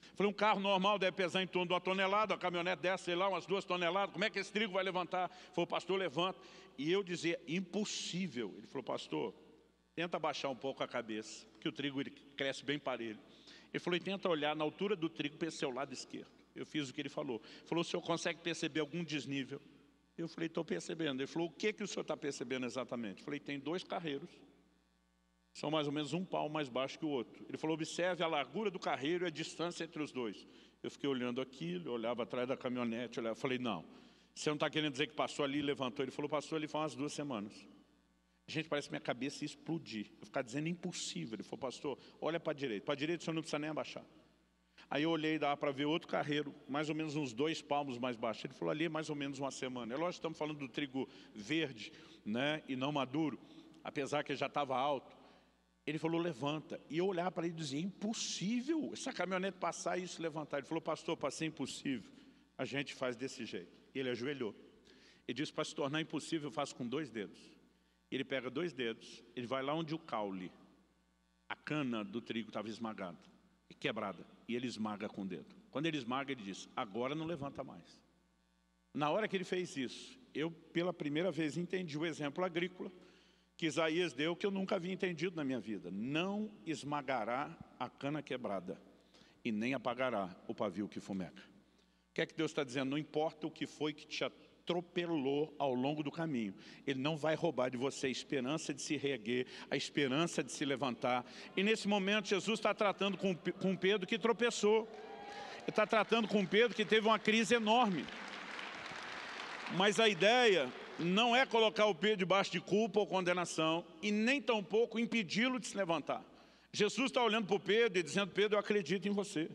Eu falei: um carro normal deve pesar em torno de 1 tonelada, a caminhonete desce, sei lá, umas 2 toneladas, como é que esse trigo vai levantar? Ele falou: pastor, levanta. E eu dizia: impossível. Ele falou: pastor, tenta baixar um pouco a cabeça, porque o trigo ele cresce bem parelho. Ele falou: e tenta olhar na altura do trigo para esse seu lado esquerdo. Eu fiz o que ele falou. Ele falou: o senhor consegue perceber algum desnível? Eu falei: estou percebendo. Ele falou: o que o senhor está percebendo exatamente? Eu falei: tem 2 carreiros. São mais ou menos 1 palmo mais baixo que o outro. Ele falou: observe a largura do carreiro e a distância entre os 2. Eu fiquei olhando aquilo, eu olhava atrás da caminhonete, eu falei: não, você não está querendo dizer que passou ali e levantou? Ele falou: passou ali faz umas 2 semanas. Gente, parece que minha cabeça ia explodir. Eu ficava dizendo: impossível. Ele falou: pastor, olha para a direita o senhor não precisa nem abaixar. Aí eu olhei, dava para ver outro carreiro, mais ou menos uns 2 palmos mais baixo. Ele falou: ali é mais ou menos 1 semana. É lógico que estamos falando do trigo verde, né, e não maduro, apesar que ele já estava alto. Ele falou: levanta. E eu olhava para ele e dizia: impossível essa caminhonete passar e isso levantar. Ele falou: pastor, para ser impossível, a gente faz desse jeito. E ele ajoelhou. Ele disse: para se tornar impossível, eu faço com 2 dedos. Ele pega 2 dedos, ele vai lá onde o caule, a cana do trigo estava esmagada, quebrada, e ele esmaga com o dedo. Quando ele esmaga, ele diz: agora não levanta mais. Na hora que ele fez isso, eu pela primeira vez entendi o exemplo agrícola que Isaías deu, que eu nunca havia entendido na minha vida. Não esmagará a cana quebrada e nem apagará o pavio que fumega. O que é que Deus está dizendo? Não importa o que foi que te atropelou ao longo do caminho, Ele não vai roubar de você a esperança de se reerguer, a esperança de se levantar. E nesse momento Jesus está tratando com Pedro que tropeçou. Ele está tratando com Pedro que teve uma crise enorme. Mas a ideia não é colocar o Pedro debaixo de culpa ou condenação, e nem tampouco impedi-lo de se levantar. Jesus está olhando para o Pedro e dizendo: Pedro, eu acredito em você.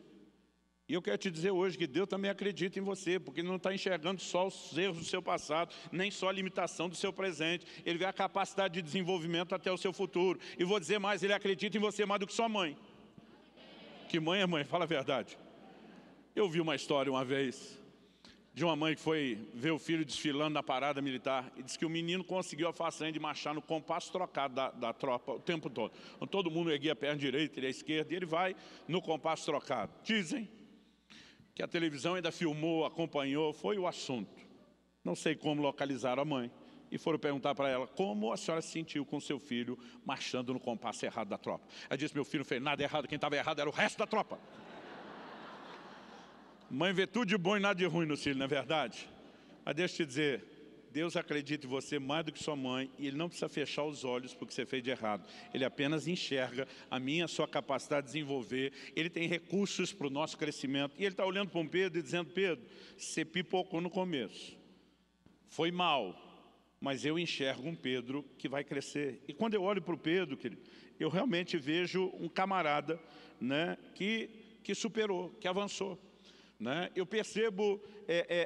E eu quero te dizer hoje que Deus também acredita em você, porque Ele não está enxergando só os erros do seu passado, nem só a limitação do seu presente. Ele vê a capacidade de desenvolvimento até o seu futuro. E vou dizer mais, Ele acredita em você mais do que sua mãe. Que mãe é mãe? Fala a verdade. Eu vi uma história uma vez de uma mãe que foi ver o filho desfilando na parada militar e disse que o menino conseguiu a façanha de marchar no compasso trocado da tropa o tempo todo. Então, todo mundo erguia a perna direita e a esquerda, e ele vai no compasso trocado. Dizem que a televisão ainda filmou, acompanhou, foi o assunto. Não sei como localizaram a mãe. E foram perguntar para ela: como a senhora se sentiu com seu filho marchando no compasso errado da tropa? Ela disse: meu filho não fez nada errado, quem estava errado era o resto da tropa. Mãe vê tudo de bom e nada de ruim no filho, não é verdade? Mas deixa eu te dizer, Deus acredita em você mais do que sua mãe, e Ele não precisa fechar os olhos porque você fez de errado. Ele apenas enxerga a minha, a sua capacidade de desenvolver. Ele tem recursos para o nosso crescimento. E Ele está olhando para um Pedro e dizendo: Pedro, você pipocou no começo. Foi mal, mas eu enxergo um Pedro que vai crescer. E quando eu olho para o Pedro, querido, eu realmente vejo um camarada, né, que superou, que avançou. Né? Eu percebo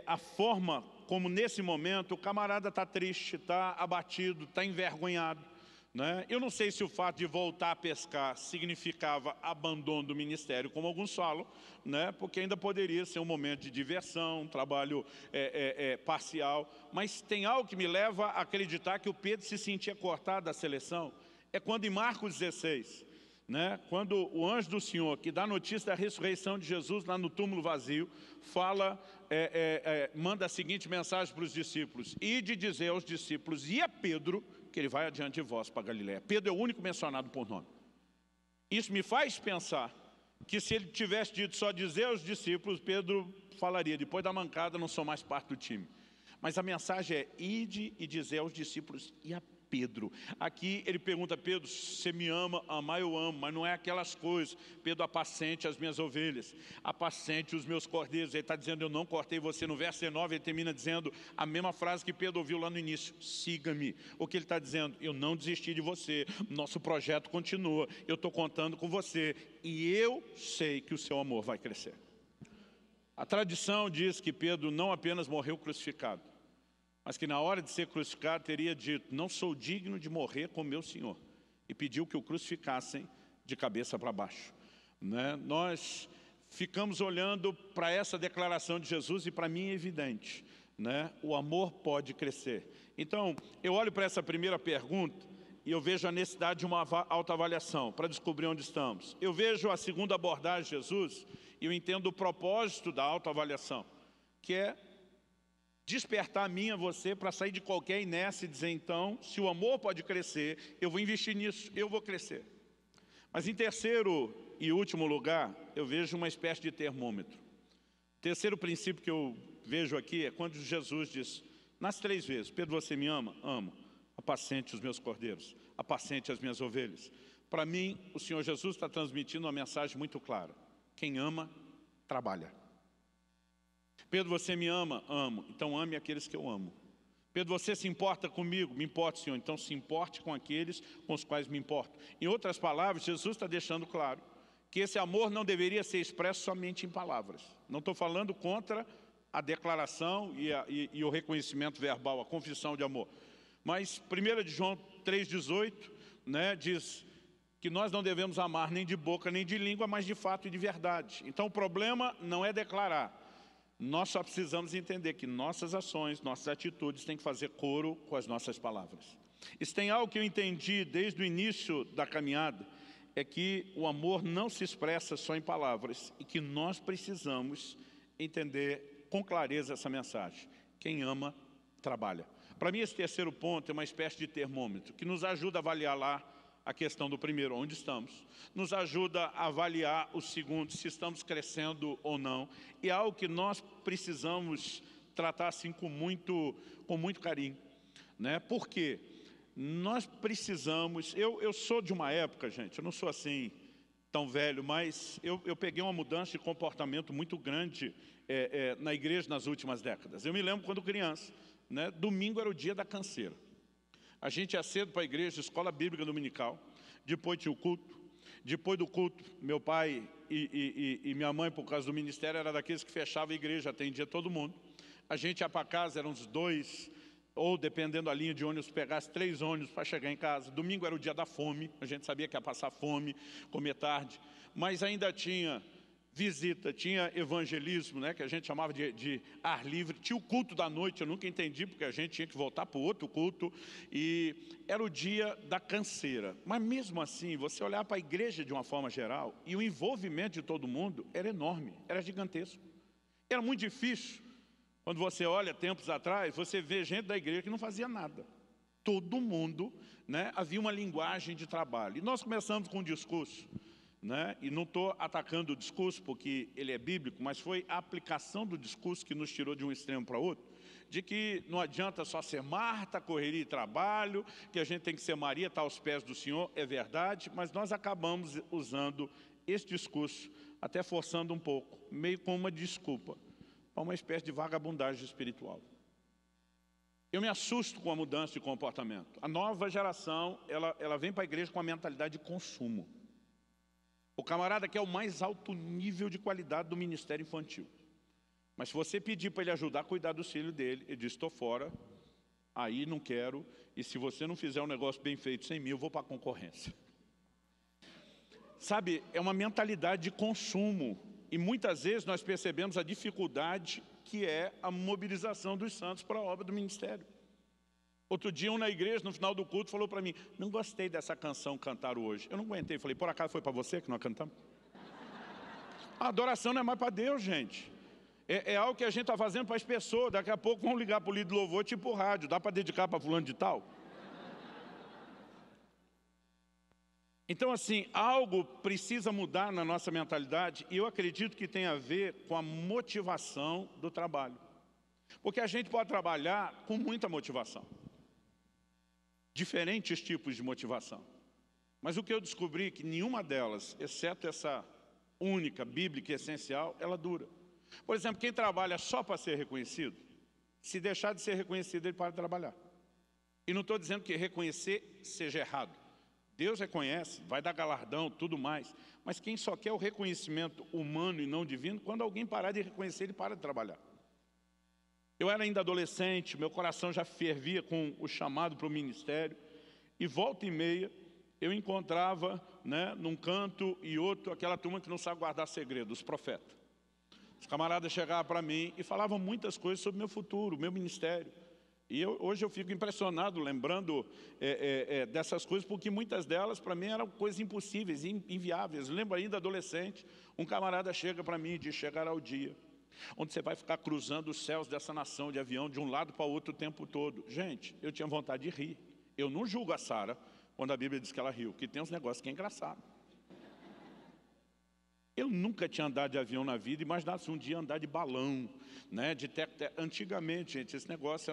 a forma como nesse momento o camarada está triste, está abatido, está envergonhado. Né? Eu não sei se o fato de voltar a pescar significava abandono do ministério, como alguns falam, né? Porque ainda poderia ser um momento de diversão, um trabalho parcial. Mas tem algo que me leva a acreditar que o Pedro se sentia cortado da seleção. É quando em Marcos 16... né? Quando o anjo do Senhor, que dá notícia da ressurreição de Jesus lá no túmulo vazio, fala, manda a seguinte mensagem para os discípulos: ide dizer aos discípulos e a Pedro que ele vai adiante de vós para Galiléia. Pedro é o único mencionado por nome. Isso me faz pensar que se ele tivesse dito só dizer aos discípulos, Pedro falaria: depois da mancada não sou mais parte do time. Mas a mensagem é: ide e dizer aos discípulos e a Pedro. Aqui ele pergunta: Pedro, você me ama? Amar eu amo, mas não é aquelas coisas. Pedro, apacente as minhas ovelhas, apacente os meus cordeiros. Ele está dizendo: eu não cortei você. No verso 19 ele termina dizendo a mesma frase que Pedro ouviu lá no início: siga-me. O que ele está dizendo? Eu não desisti de você, nosso projeto continua, eu estou contando com você e eu sei que o seu amor vai crescer. A tradição diz que Pedro não apenas morreu crucificado, mas que na hora de ser crucificado teria dito: não sou digno de morrer com meu Senhor, e pediu que o crucificassem de cabeça para baixo. Né? Nós ficamos olhando para essa declaração de Jesus e para mim é evidente, né? O amor pode crescer. Então, eu olho para essa primeira pergunta e eu vejo a necessidade de uma autoavaliação para descobrir onde estamos. Eu vejo a segunda abordagem de Jesus e eu entendo o propósito da autoavaliação, que é despertar a mim e a você para sair de qualquer inércia e dizer: então, se o amor pode crescer, eu vou investir nisso, eu vou crescer. Mas em terceiro e último lugar, eu vejo uma espécie de termômetro. O terceiro princípio que eu vejo aqui é quando Jesus diz, nas 3 vezes: Pedro, você me ama? Amo. Apacente os meus cordeiros, apacente as minhas ovelhas. Para mim, o Senhor Jesus está transmitindo uma mensagem muito clara: quem ama, trabalha. Pedro, você me ama? Amo. Então ame aqueles que eu amo. Pedro, você se importa comigo? Me importa, Senhor. Então se importe com aqueles com os quais me importo. Em outras palavras, Jesus está deixando claro que esse amor não deveria ser expresso somente em palavras. Não estou falando contra a declaração e o reconhecimento verbal, a confissão de amor. Mas 1 de João 3,18, né, diz que nós não devemos amar nem de boca nem de língua, mas de fato e de verdade. Então o problema não é declarar. Nós só precisamos entender que nossas ações, nossas atitudes têm que fazer coro com as nossas palavras. Isso tem algo que eu entendi desde o início da caminhada, é que o amor não se expressa só em palavras e que nós precisamos entender com clareza essa mensagem: quem ama, trabalha. Para mim, esse terceiro ponto é uma espécie de termômetro que nos ajuda a avaliar lá a questão do primeiro, onde estamos, nos ajuda a avaliar o segundo, se estamos crescendo ou não, e é algo que nós precisamos tratar assim com muito carinho, né? Por quê? Nós precisamos, eu sou de uma época, gente, eu não sou assim tão velho, mas eu peguei uma mudança de comportamento muito grande na igreja nas últimas décadas. Eu me lembro quando criança, né, domingo era o dia da canseira. A gente ia cedo para a igreja, escola bíblica dominical, depois tinha o culto. Depois do culto, meu pai e minha mãe, por causa do ministério, era daqueles que fechavam a igreja, atendia todo mundo. A gente ia para casa, eram uns 2, ou dependendo da linha de ônibus, pegasse 3 ônibus para chegar em casa. Domingo era o dia da fome, a gente sabia que ia passar fome, comer tarde, mas ainda tinha visita, tinha evangelismo, né, que a gente chamava de ar livre, tinha o culto da noite, eu nunca entendi porque a gente tinha que voltar para o outro culto, e era o dia da canseira. Mas mesmo assim, você olhar para a igreja de uma forma geral, e o envolvimento de todo mundo era enorme, era gigantesco. Era muito difícil, quando você olha tempos atrás, você vê gente da igreja que não fazia nada. Todo mundo, né, havia uma linguagem de trabalho. E nós começamos com um discurso, né? E não estou atacando o discurso porque ele é bíblico, mas foi a aplicação do discurso que nos tirou de um extremo para outro, de que não adianta só ser Marta, correria e trabalho, que a gente tem que ser Maria, estar aos pés do Senhor, é verdade, mas nós acabamos usando esse discurso, até forçando um pouco, meio como uma desculpa, para uma espécie de vagabundagem espiritual. Eu me assusto com a mudança de comportamento. A nova geração, ela vem para a igreja com a mentalidade de consumo. O camarada quer o mais alto nível de qualidade do ministério infantil. Mas se você pedir para ele ajudar a cuidar dos filhos dele, ele diz: estou fora, aí não quero, e se você não fizer um negócio bem feito sem mim, eu vou para a concorrência. Sabe, é uma mentalidade de consumo. E muitas vezes nós percebemos a dificuldade que é a mobilização dos santos para a obra do ministério. Outro dia, um na igreja, no final do culto, falou para mim: não gostei dessa canção cantaram hoje. Eu não aguentei, falei: por acaso foi para você que nós cantamos? A adoração não é mais para Deus, gente. É algo que a gente está fazendo para as pessoas. Daqui a pouco vão ligar para o líder de louvor, tipo rádio. Dá para dedicar para fulano de tal? Então, assim, algo precisa mudar na nossa mentalidade, e eu acredito que tem a ver com a motivação do trabalho. Porque a gente pode trabalhar com muita motivação. Diferentes tipos de motivação. Mas o que eu descobri é que nenhuma delas, exceto essa única, bíblica e essencial, ela dura. Por exemplo, quem trabalha só para ser reconhecido, se deixar de ser reconhecido, ele para de trabalhar. E não estou dizendo que reconhecer seja errado. Deus reconhece, vai dar galardão, tudo mais. Mas quem só quer o reconhecimento humano e não divino, quando alguém parar de reconhecer, ele para de trabalhar. Eu era ainda adolescente, meu coração já fervia com o chamado para o ministério. E volta e meia, eu encontrava, né, num canto e outro, aquela turma que não sabe guardar segredo, os profetas. Os camaradas chegavam para mim e falavam muitas coisas sobre o meu futuro, o meu ministério. E hoje eu fico impressionado, lembrando dessas coisas, porque muitas delas, para mim, eram coisas impossíveis, inviáveis. Eu lembro ainda, adolescente, um camarada chega para mim e diz: chegará o dia onde você vai ficar cruzando os céus dessa nação de avião, de um lado para o outro o tempo todo. Gente, eu tinha vontade de rir. Eu não julgo a Sara quando a Bíblia diz que ela riu, que tem uns negócios que é engraçado. Eu nunca tinha andado de avião na vida, imaginasse um dia andar de balão, né, de antigamente, gente, esse negócio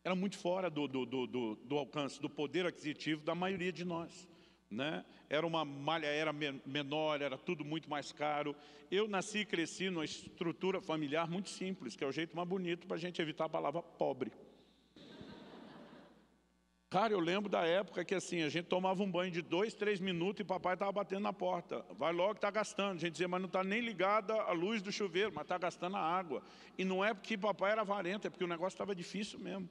era muito fora do alcance, do poder aquisitivo da maioria de nós, né? Era uma malha aérea menor, era tudo muito mais caro. Eu nasci e cresci numa estrutura familiar muito simples, que é o jeito mais bonito para a gente evitar a palavra pobre. Cara, eu lembro da época que assim, a gente tomava um banho de 2, 3 minutos e papai estava batendo na porta. Vai logo que está gastando. A gente dizia, mas não está nem ligada a luz do chuveiro, mas está gastando a água. E não é porque papai era avarento, é porque o negócio estava difícil mesmo.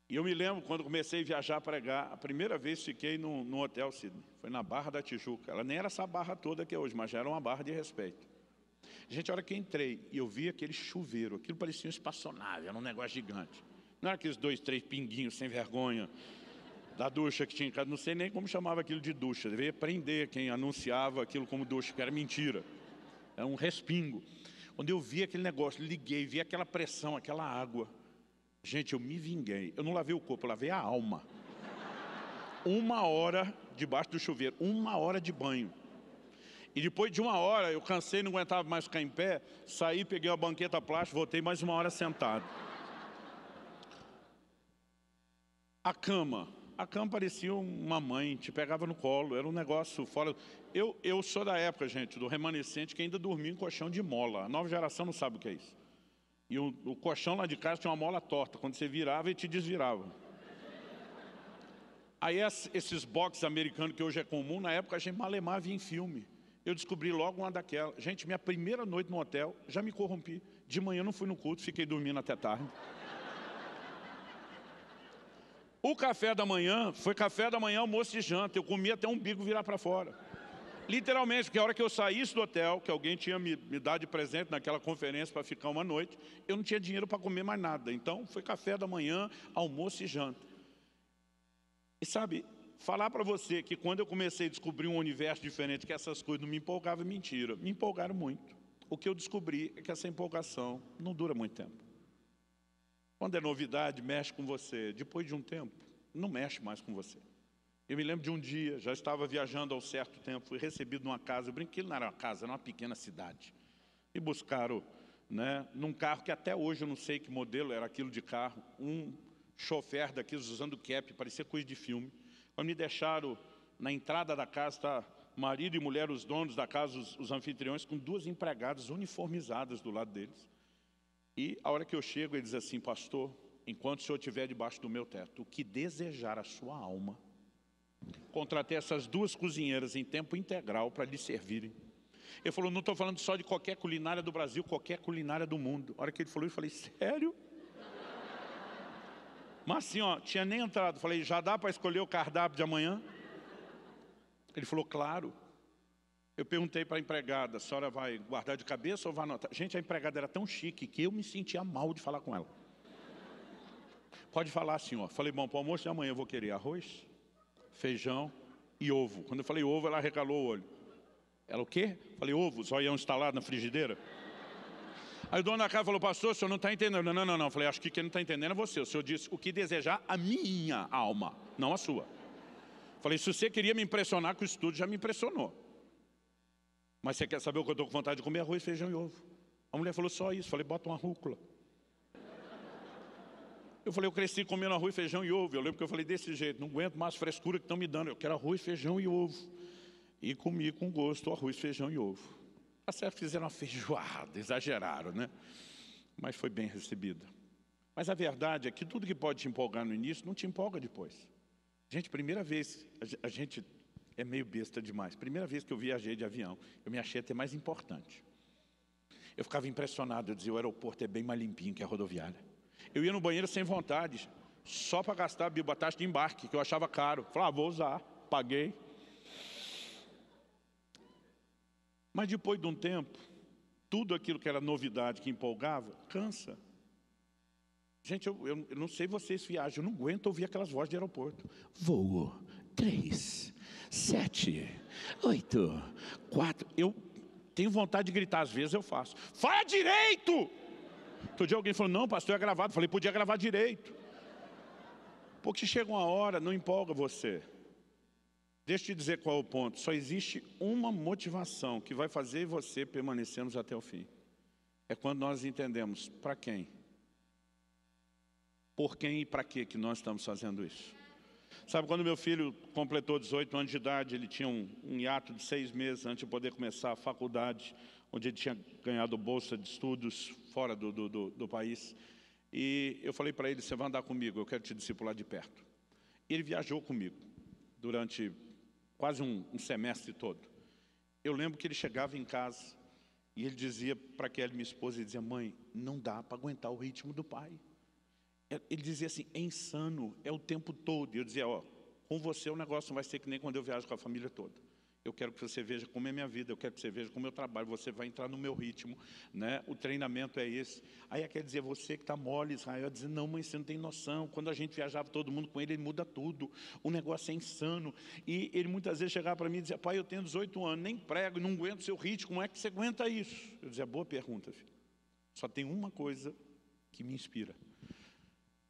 E eu me lembro, quando comecei a viajar a pregar, a primeira vez fiquei num hotel, Sidney. Foi na Barra da Tijuca. Ela nem era essa barra toda que é hoje, mas já era uma barra de respeito. Gente, a hora que entrei e eu vi aquele chuveiro, aquilo parecia uma espaçonave, era um negócio gigante. Não era aqueles 2, 3 pinguinhos sem vergonha da ducha que tinha em casa. Não sei nem como chamava aquilo de ducha. Devia prender quem anunciava aquilo como ducha, que era mentira. Era um respingo. Quando eu vi aquele negócio, liguei, vi aquela pressão, aquela água. Gente, eu me vinguei. Eu não lavei o corpo, eu lavei a alma. 1 hora debaixo do chuveiro, 1 hora de banho. E depois de 1 hora, eu cansei, não aguentava mais ficar em pé, saí, peguei uma banqueta plástica, voltei mais 1 hora sentado. A cama parecia uma mãe, te pegava no colo, era um negócio fora. Eu sou da época, gente, do remanescente que ainda dormia em colchão de mola. A nova geração não sabe o que é isso. E o colchão lá de casa tinha uma mola torta, quando você virava, ele te desvirava. Aí esses boxes americanos que hoje é comum, na época a gente malemar via em filme. Eu descobri logo uma daquelas. Gente, minha primeira noite no hotel, já me corrompi. De manhã eu não fui no culto, fiquei dormindo até tarde. O café da manhã foi café da manhã, almoço e janta. Eu comia até o umbigo virar para fora. Literalmente, porque a hora que eu saísse do hotel, que alguém tinha me dado de presente naquela conferência para ficar uma noite, eu não tinha dinheiro para comer mais nada. Então, foi café da manhã, almoço e janta. E sabe, falar para você que quando eu comecei a descobrir um universo diferente, que essas coisas não me empolgavam, é mentira. Me empolgaram muito. O que eu descobri é que essa empolgação não dura muito tempo. Quando é novidade, mexe com você. Depois de um tempo, não mexe mais com você. Eu me lembro de um dia, já estava viajando há um certo tempo, fui recebido numa casa, eu brinquei, não era uma casa, era uma pequena cidade. Me buscaram, né, num carro que até hoje eu não sei que modelo era aquilo de carro, um chofer daqueles usando cap, parecia coisa de filme. Quando me deixaram na entrada da casa, tá, marido e mulher, os donos da casa, os anfitriões, com 2 empregadas uniformizadas do lado deles. E a hora que eu chego, ele diz assim, pastor, enquanto o senhor estiver debaixo do meu teto, o que desejar a sua alma, contratei essas 2 cozinheiras em tempo integral para lhe servirem. Ele falou, não estou falando só de qualquer culinária do Brasil, qualquer culinária do mundo. A hora que ele falou, eu falei, sério? Mas assim, ó, tinha nem entrado. Falei, já dá para escolher o cardápio de amanhã? Ele falou, claro. Eu perguntei para a empregada, a senhora vai guardar de cabeça ou vai anotar? Gente, a empregada era tão chique que eu me sentia mal de falar com ela. Pode falar, senhor. Falei, bom, para o almoço de amanhã eu vou querer arroz, feijão e ovo. Quando eu falei ovo, ela regalou o olho. Ela o quê? Falei, ovo, zoião instalado na frigideira. Aí o dono da casa falou, pastor, o senhor não está entendendo. Não. Falei, acho que quem não está entendendo é você. O senhor disse o que desejar a minha alma, não a sua. Falei, se você queria me impressionar com o estudo, já me impressionou. Mas você quer saber o que eu estou com vontade de comer? Arroz, feijão e ovo. A mulher falou, só isso. Falei, bota uma rúcula. Eu falei, eu cresci comendo arroz, feijão e ovo. Eu lembro que eu falei desse jeito, não aguento mais frescura que estão me dando. Eu quero arroz, feijão e ovo. E comi com gosto arroz, feijão e ovo. Tá certo, fizeram uma feijoada, exageraram, né? Mas foi bem recebida. Mas a verdade é que tudo que pode te empolgar no início, não te empolga depois. Gente, primeira vez, a gente é meio besta demais. Primeira vez que eu viajei de avião, eu me achei até mais importante. Eu ficava impressionado, eu dizia, o aeroporto é bem mais limpinho que a rodoviária. Eu ia no banheiro sem vontade, só para gastar a taxa de embarque, que eu achava caro. Falava, vou usar, paguei. Mas depois de um tempo, tudo aquilo que era novidade, que empolgava, cansa. Gente, eu não sei vocês viajam, eu não aguento ouvir aquelas vozes de aeroporto. Voo 3, 7, 8, 4. Eu tenho vontade de gritar, às vezes eu faço. Fala direito! Outro dia alguém falou, não, pastor, é gravado. Falei, podia gravar direito. Porque chega uma hora, não empolga você. Deixa eu te dizer qual é o ponto. Só existe uma motivação que vai fazer você permanecermos até o fim. É quando nós entendemos para quem, por quem e para que nós estamos fazendo isso. Sabe, quando meu filho completou 18 anos de idade, ele tinha um hiato de 6 meses antes de poder começar a faculdade, onde ele tinha ganhado bolsa de estudos fora do país. E eu falei para ele, você vai andar comigo, eu quero te discipular de perto. E ele viajou comigo durante quase um semestre todo. Eu lembro que ele chegava em casa e ele dizia para Kelly, minha esposa, ele dizia, mãe, não dá para aguentar o ritmo do pai. Ele dizia assim, é insano, é o tempo todo. E eu dizia, ó, com você o negócio não vai ser que nem quando eu viajo com a família toda. Eu quero que você veja como é minha vida, eu quero que você veja como eu trabalho, você vai entrar no meu ritmo, né? O treinamento é esse. Aí quer dizer, você que está mole, Israel, eu dizia, não, mãe, você não tem noção. Quando a gente viajava todo mundo com ele, ele muda tudo. O negócio é insano. E ele muitas vezes chegava para mim e dizia, pai, eu tenho 18 anos, nem prego, não aguento o seu ritmo, como é que você aguenta isso? Eu dizia, boa pergunta, filho. Só tem uma coisa que me inspira.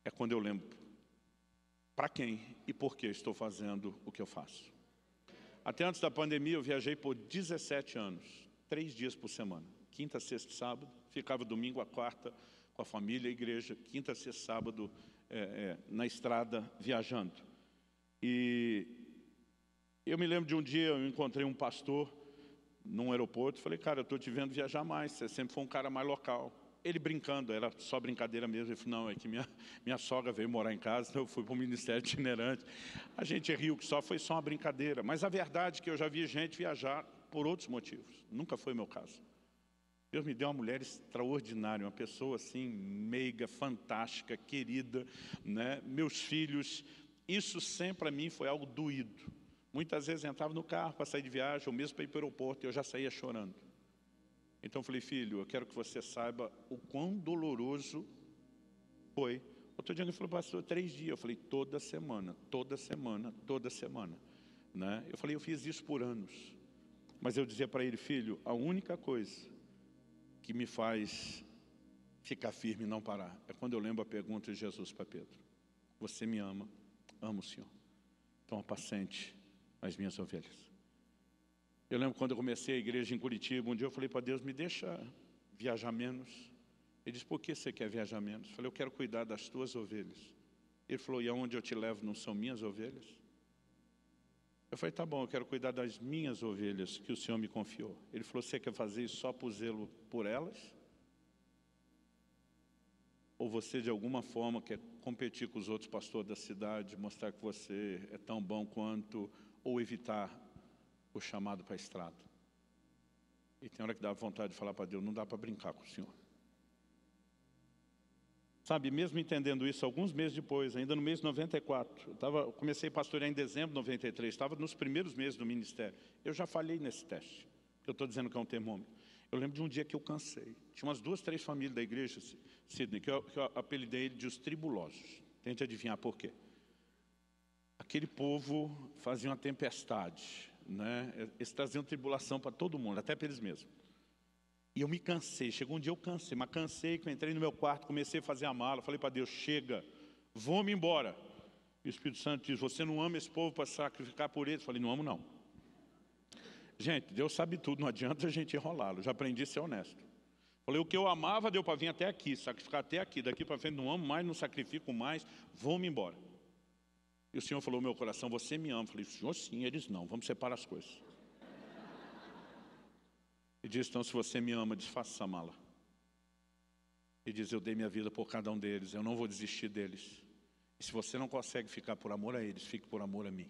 É quando eu lembro para quem e por que estou fazendo o que eu faço. Até antes da pandemia, eu viajei por 17 anos, 3 dias por semana. Quinta, sexta e sábado. Ficava domingo a quarta com a família, a igreja. Quinta, sexta e sábado na estrada, viajando. E eu me lembro de um dia, eu encontrei um pastor num aeroporto. Falei, cara, eu estou te vendo viajar mais. Você sempre foi um cara mais local. Ele brincando, era só brincadeira mesmo. Ele falou, não, é que minha sogra veio morar em casa, então eu fui para o ministério itinerante. A gente riu que foi só uma brincadeira. Mas a verdade é que eu já vi gente viajar por outros motivos. Nunca foi meu caso. Deus me deu uma mulher extraordinária, uma pessoa assim, meiga, fantástica, querida, né? Meus filhos, isso sempre para mim foi algo doído. Muitas vezes eu entrava no carro para sair de viagem, ou mesmo para ir para o aeroporto, e eu já saía chorando. Então eu falei, filho, eu quero que você saiba o quão doloroso foi. Outro dia ele falou, pastor, 3 dias. Eu falei, toda semana, toda semana, toda semana. Né? Eu falei, eu fiz isso por anos. Mas eu dizia para ele, filho, a única coisa que me faz ficar firme e não parar é quando eu lembro a pergunta de Jesus para Pedro. Você me ama, amo o Senhor. Então apacente as minhas ovelhas. Eu lembro quando eu comecei a igreja em Curitiba, um dia eu falei para Deus, me deixa viajar menos. Ele disse, por que você quer viajar menos? Eu falei, eu quero cuidar das tuas ovelhas. Ele falou, e aonde eu te levo não são minhas ovelhas? Eu falei, tá bom, eu quero cuidar das minhas ovelhas que o Senhor me confiou. Ele falou, você quer fazer isso só por zelo por elas? Ou você de alguma forma quer competir com os outros pastores da cidade, mostrar que você é tão bom quanto, ou evitar o chamado para a estrada? E tem hora que dá vontade de falar para Deus, não dá para brincar com o Senhor. Sabe, mesmo entendendo isso, alguns meses depois, ainda no mês de 94, eu comecei a pastorear em dezembro de 93, estava nos primeiros meses do ministério. Eu já falhei nesse teste, que eu estou dizendo que é um termômetro. Eu lembro de um dia que eu cansei. Tinha umas 2, 3 famílias da igreja, Sidney, que eu apelidei de os tribulosos. Tente adivinhar por quê. Aquele povo fazia uma tempestade, né? Eles traziam tribulação para todo mundo, até para eles mesmos. E eu me cansei, chegou um dia eu cansei, mas cansei, que eu entrei no meu quarto, comecei a fazer a mala, falei para Deus, chega, vou-me embora. E o Espírito Santo diz, você não ama esse povo para sacrificar por eles? Eu falei, não amo não. Gente, Deus sabe tudo, não adianta a gente enrolá-lo, já aprendi a ser honesto. Falei, o que eu amava deu para vir até aqui, sacrificar até aqui, daqui para frente não amo mais, não sacrifico mais, vou-me embora. E o Senhor falou no meu coração, você me ama. Eu falei, Senhor sim, eles não, vamos separar as coisas. E diz, então, se você me ama, desfaça essa mala. E diz, eu dei minha vida por cada um deles, eu não vou desistir deles. E se você não consegue ficar por amor a eles, fique por amor a mim.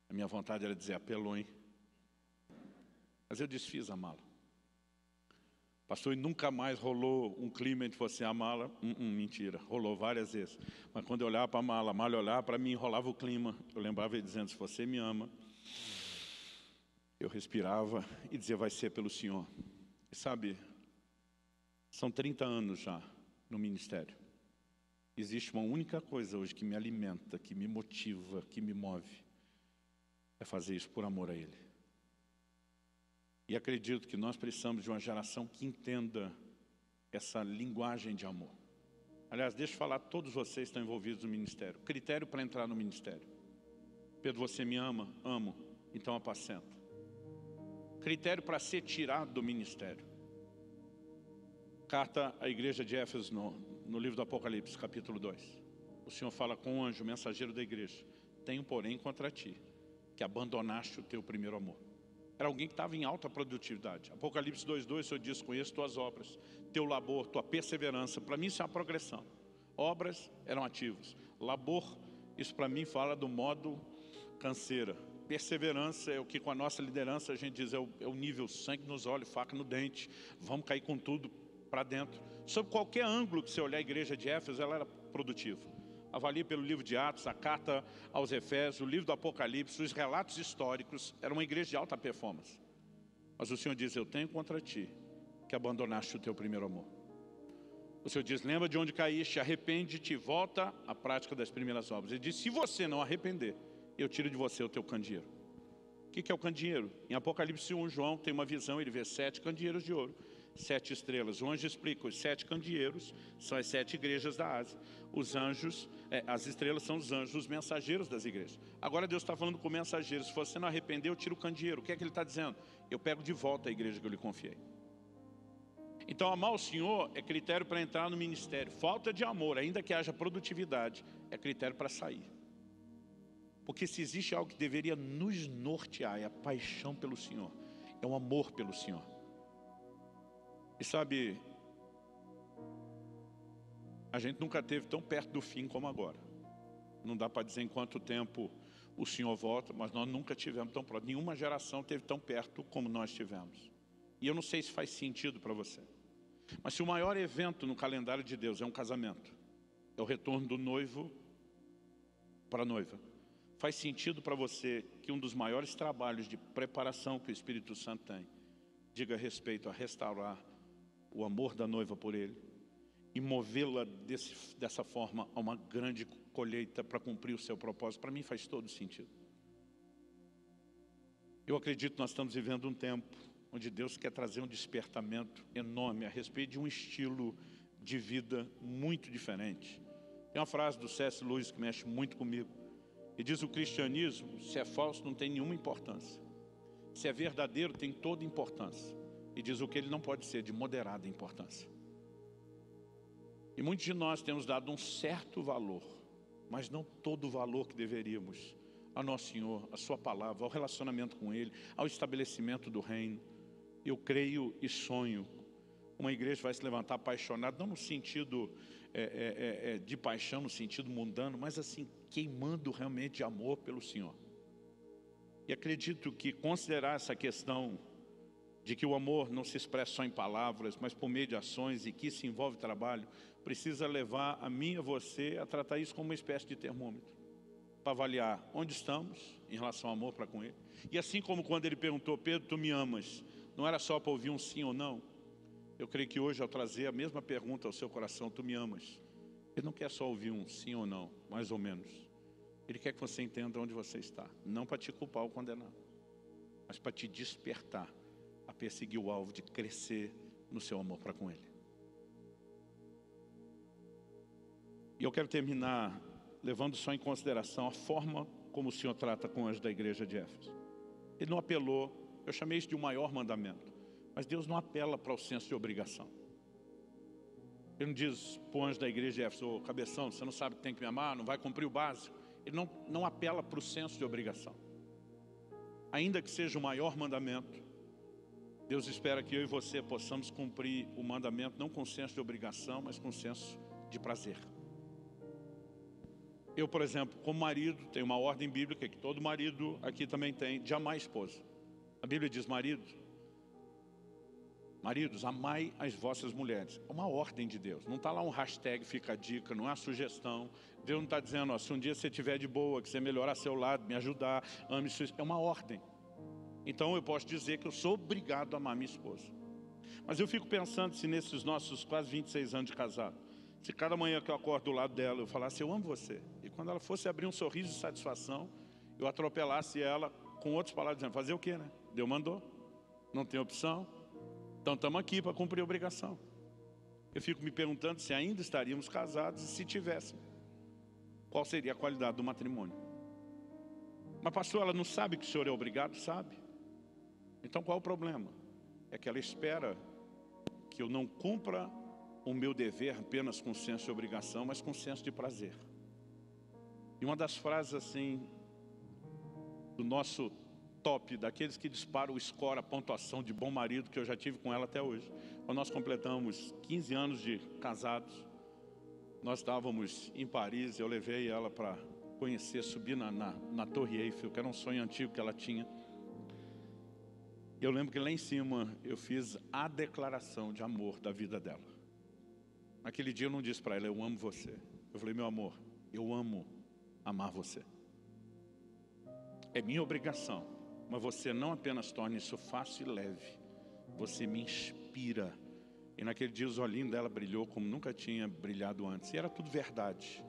A minha vontade era dizer, apelou, hein? Mas eu desfiz a mala. Pastor, e nunca mais rolou um clima entre você e a mala? Mentira, rolou várias vezes. Mas quando eu olhava para a mala olhava para mim, rolava o clima. Eu lembrava ele dizendo, se você me ama, eu respirava e dizia, vai ser pelo Senhor. E sabe, são 30 anos já no ministério. Existe uma única coisa hoje que me alimenta, que me motiva, que me move. É fazer isso por amor a Ele. E acredito que nós precisamos de uma geração que entenda essa linguagem de amor. Aliás, deixa eu falar, todos vocês estão envolvidos no ministério. Critério para entrar no ministério. Pedro, você me ama? Amo. Então apacenta. Critério para ser tirado do ministério. Carta à igreja de Éfeso, no livro do Apocalipse, capítulo 2. O Senhor fala com o anjo, mensageiro da igreja. Tenho, porém, contra ti, que abandonaste o teu primeiro amor. Era alguém que estava em alta produtividade. Apocalipse 2:2, o Senhor diz, conheço tuas obras, teu labor, tua perseverança. Para mim isso é uma progressão. Obras eram ativos. Labor, isso para mim fala do modo canseira. Perseverança é o que com a nossa liderança a gente diz, é o nível sangue nos olhos, faca no dente. Vamos cair com tudo para dentro. Sob qualquer ângulo que você olhar a igreja de Éfeso, ela era produtiva. Avalie pelo livro de Atos, a carta aos Efésios, o livro do Apocalipse, os relatos históricos. Era uma igreja de alta performance. Mas o Senhor diz, eu tenho contra ti, que abandonaste o teu primeiro amor. O Senhor diz, lembra de onde caíste, arrepende-te, volta à prática das primeiras obras. Ele diz, se você não arrepender, eu tiro de você o teu candeeiro. O que é o candeeiro? Em Apocalipse 1, João tem uma visão, ele vê 7 candeeiros de ouro. 7 estrelas. O anjo explica, os 7 candeeiros são as 7 igrejas da Ásia. Os anjos, as estrelas são os anjos, os mensageiros das igrejas. Agora Deus está falando com o mensageiro, se você não arrepender, eu tiro o candeeiro. O que é que ele está dizendo? Eu pego de volta a igreja que eu lhe confiei. Então amar o Senhor é critério para entrar no ministério. Falta de amor, ainda que haja produtividade, é critério para sair. Porque se existe algo que deveria nos nortear, é a paixão pelo Senhor. É o amor pelo Senhor. E sabe, a gente nunca esteve tão perto do fim como agora. Não dá para dizer em quanto tempo o Senhor volta, mas nós nunca tivemos tão próximo. Nenhuma geração esteve tão perto como nós tivemos. E eu não sei se faz sentido para você. Mas se o maior evento no calendário de Deus é um casamento, é o retorno do noivo para a noiva, faz sentido para você que um dos maiores trabalhos de preparação que o Espírito Santo tem, diga respeito a restaurar o amor da noiva por ele e movê-la dessa forma a uma grande colheita para cumprir o seu propósito, para mim faz todo sentido. Eu acredito que nós estamos vivendo um tempo onde Deus quer trazer um despertamento enorme a respeito de um estilo de vida muito diferente. Tem uma frase do C.S. Lewis que mexe muito comigo. Ele diz, o cristianismo, se é falso, não tem nenhuma importância. Se é verdadeiro, tem toda importância. E diz o que ele não pode ser, de moderada importância. E muitos de nós temos dado um certo valor, mas não todo o valor que deveríamos, a nosso Senhor, a sua palavra, ao relacionamento com Ele, ao estabelecimento do reino. Eu creio e sonho, uma igreja vai se levantar apaixonada, não no sentido de paixão, no sentido mundano, mas assim, queimando realmente de amor pelo Senhor. E acredito que considerar essa questão de que o amor não se expressa só em palavras, mas por meio de ações e que isso envolve trabalho, precisa levar a mim e a você a tratar isso como uma espécie de termômetro, para avaliar onde estamos em relação ao amor para com Ele. E assim como quando Ele perguntou, Pedro, tu me amas? Não era só para ouvir um sim ou não. Eu creio que hoje, ao trazer a mesma pergunta ao seu coração, tu me amas? Ele não quer só ouvir um sim ou não, mais ou menos. Ele quer que você entenda onde você está, não para te culpar ou condenar, mas para te despertar a perseguir o alvo de crescer no seu amor para com Ele. E eu quero terminar levando só em consideração a forma como o Senhor trata com o anjo da igreja de Éfeso. Ele não apelou, eu chamei isso de um maior mandamento, mas Deus não apela para o senso de obrigação. Ele não diz para o anjo da igreja de Éfeso, ô cabeção, você não sabe que tem que me amar, não vai cumprir o básico. Ele não apela para o senso de obrigação. Ainda que seja o maior mandamento, Deus espera que eu e você possamos cumprir o mandamento não com senso de obrigação, mas com senso de prazer. Eu, por exemplo, como marido, tenho uma ordem bíblica que todo marido aqui também tem, de amar a esposa. A Bíblia diz, marido, maridos, amai as vossas mulheres. É uma ordem de Deus. Não está lá um hashtag, fica a dica, não é uma sugestão. Deus não está dizendo, ó, se um dia você estiver de boa, que você melhorar seu lado, me ajudar, ame sua esposa. É uma ordem. Então eu posso dizer que eu sou obrigado a amar minha esposa. Mas eu fico pensando se nesses nossos quase 26 anos de casado, se cada manhã que eu acordo do lado dela, eu falasse, eu amo você. E quando ela fosse abrir um sorriso de satisfação, eu atropelasse ela com outras palavras, dizendo, fazer o quê, né? Deus mandou, não tem opção. Então estamos aqui para cumprir a obrigação. Eu fico me perguntando se ainda estaríamos casados e se tivéssemos. Qual seria a qualidade do matrimônio? Mas pastor, ela não sabe que o senhor é obrigado? Sabe. Então qual é o problema? É que ela espera que eu não cumpra o meu dever apenas com senso de obrigação, mas com senso de prazer. E uma das frases assim, do nosso top, daqueles que disparam o score, a pontuação de bom marido que eu já tive com ela até hoje. Quando nós completamos 15 anos de casados, nós estávamos em Paris, eu levei ela para conhecer, subir na Torre Eiffel, que era um sonho antigo que ela tinha. Eu lembro que lá em cima eu fiz a declaração de amor da vida dela. Naquele dia eu não disse para ela, eu amo você. Eu falei, meu amor, eu amo amar você. É minha obrigação. Mas você não apenas torna isso fácil e leve, você me inspira. E naquele dia os olhinhos dela brilhou como nunca tinha brilhado antes. E era tudo verdade.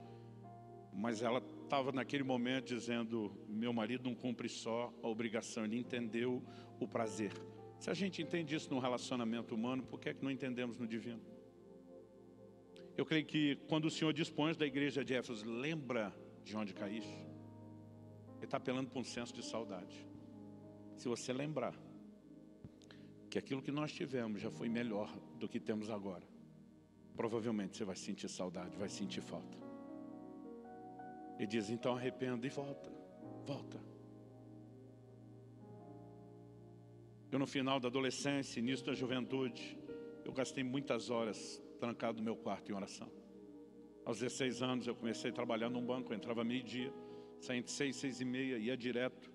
Mas ela estava naquele momento dizendo, meu marido não cumpre só a obrigação, ele entendeu o prazer. Se a gente entende isso no relacionamento humano, por que é que não entendemos no divino? Eu creio que quando o Senhor dispõe da igreja de Éfeso, lembra de onde caíste, Ele está apelando para um senso de saudade. Se você lembrar que aquilo que nós tivemos já foi melhor do que temos agora, provavelmente você vai sentir saudade, vai sentir falta. Ele diz, então arrependa e volta, volta. Eu no final da adolescência, início da juventude, eu gastei muitas horas trancado no meu quarto em oração. Aos 16 anos eu comecei a trabalhar num banco, eu entrava meio-dia, saía entre 6, 6 e meia, ia direto.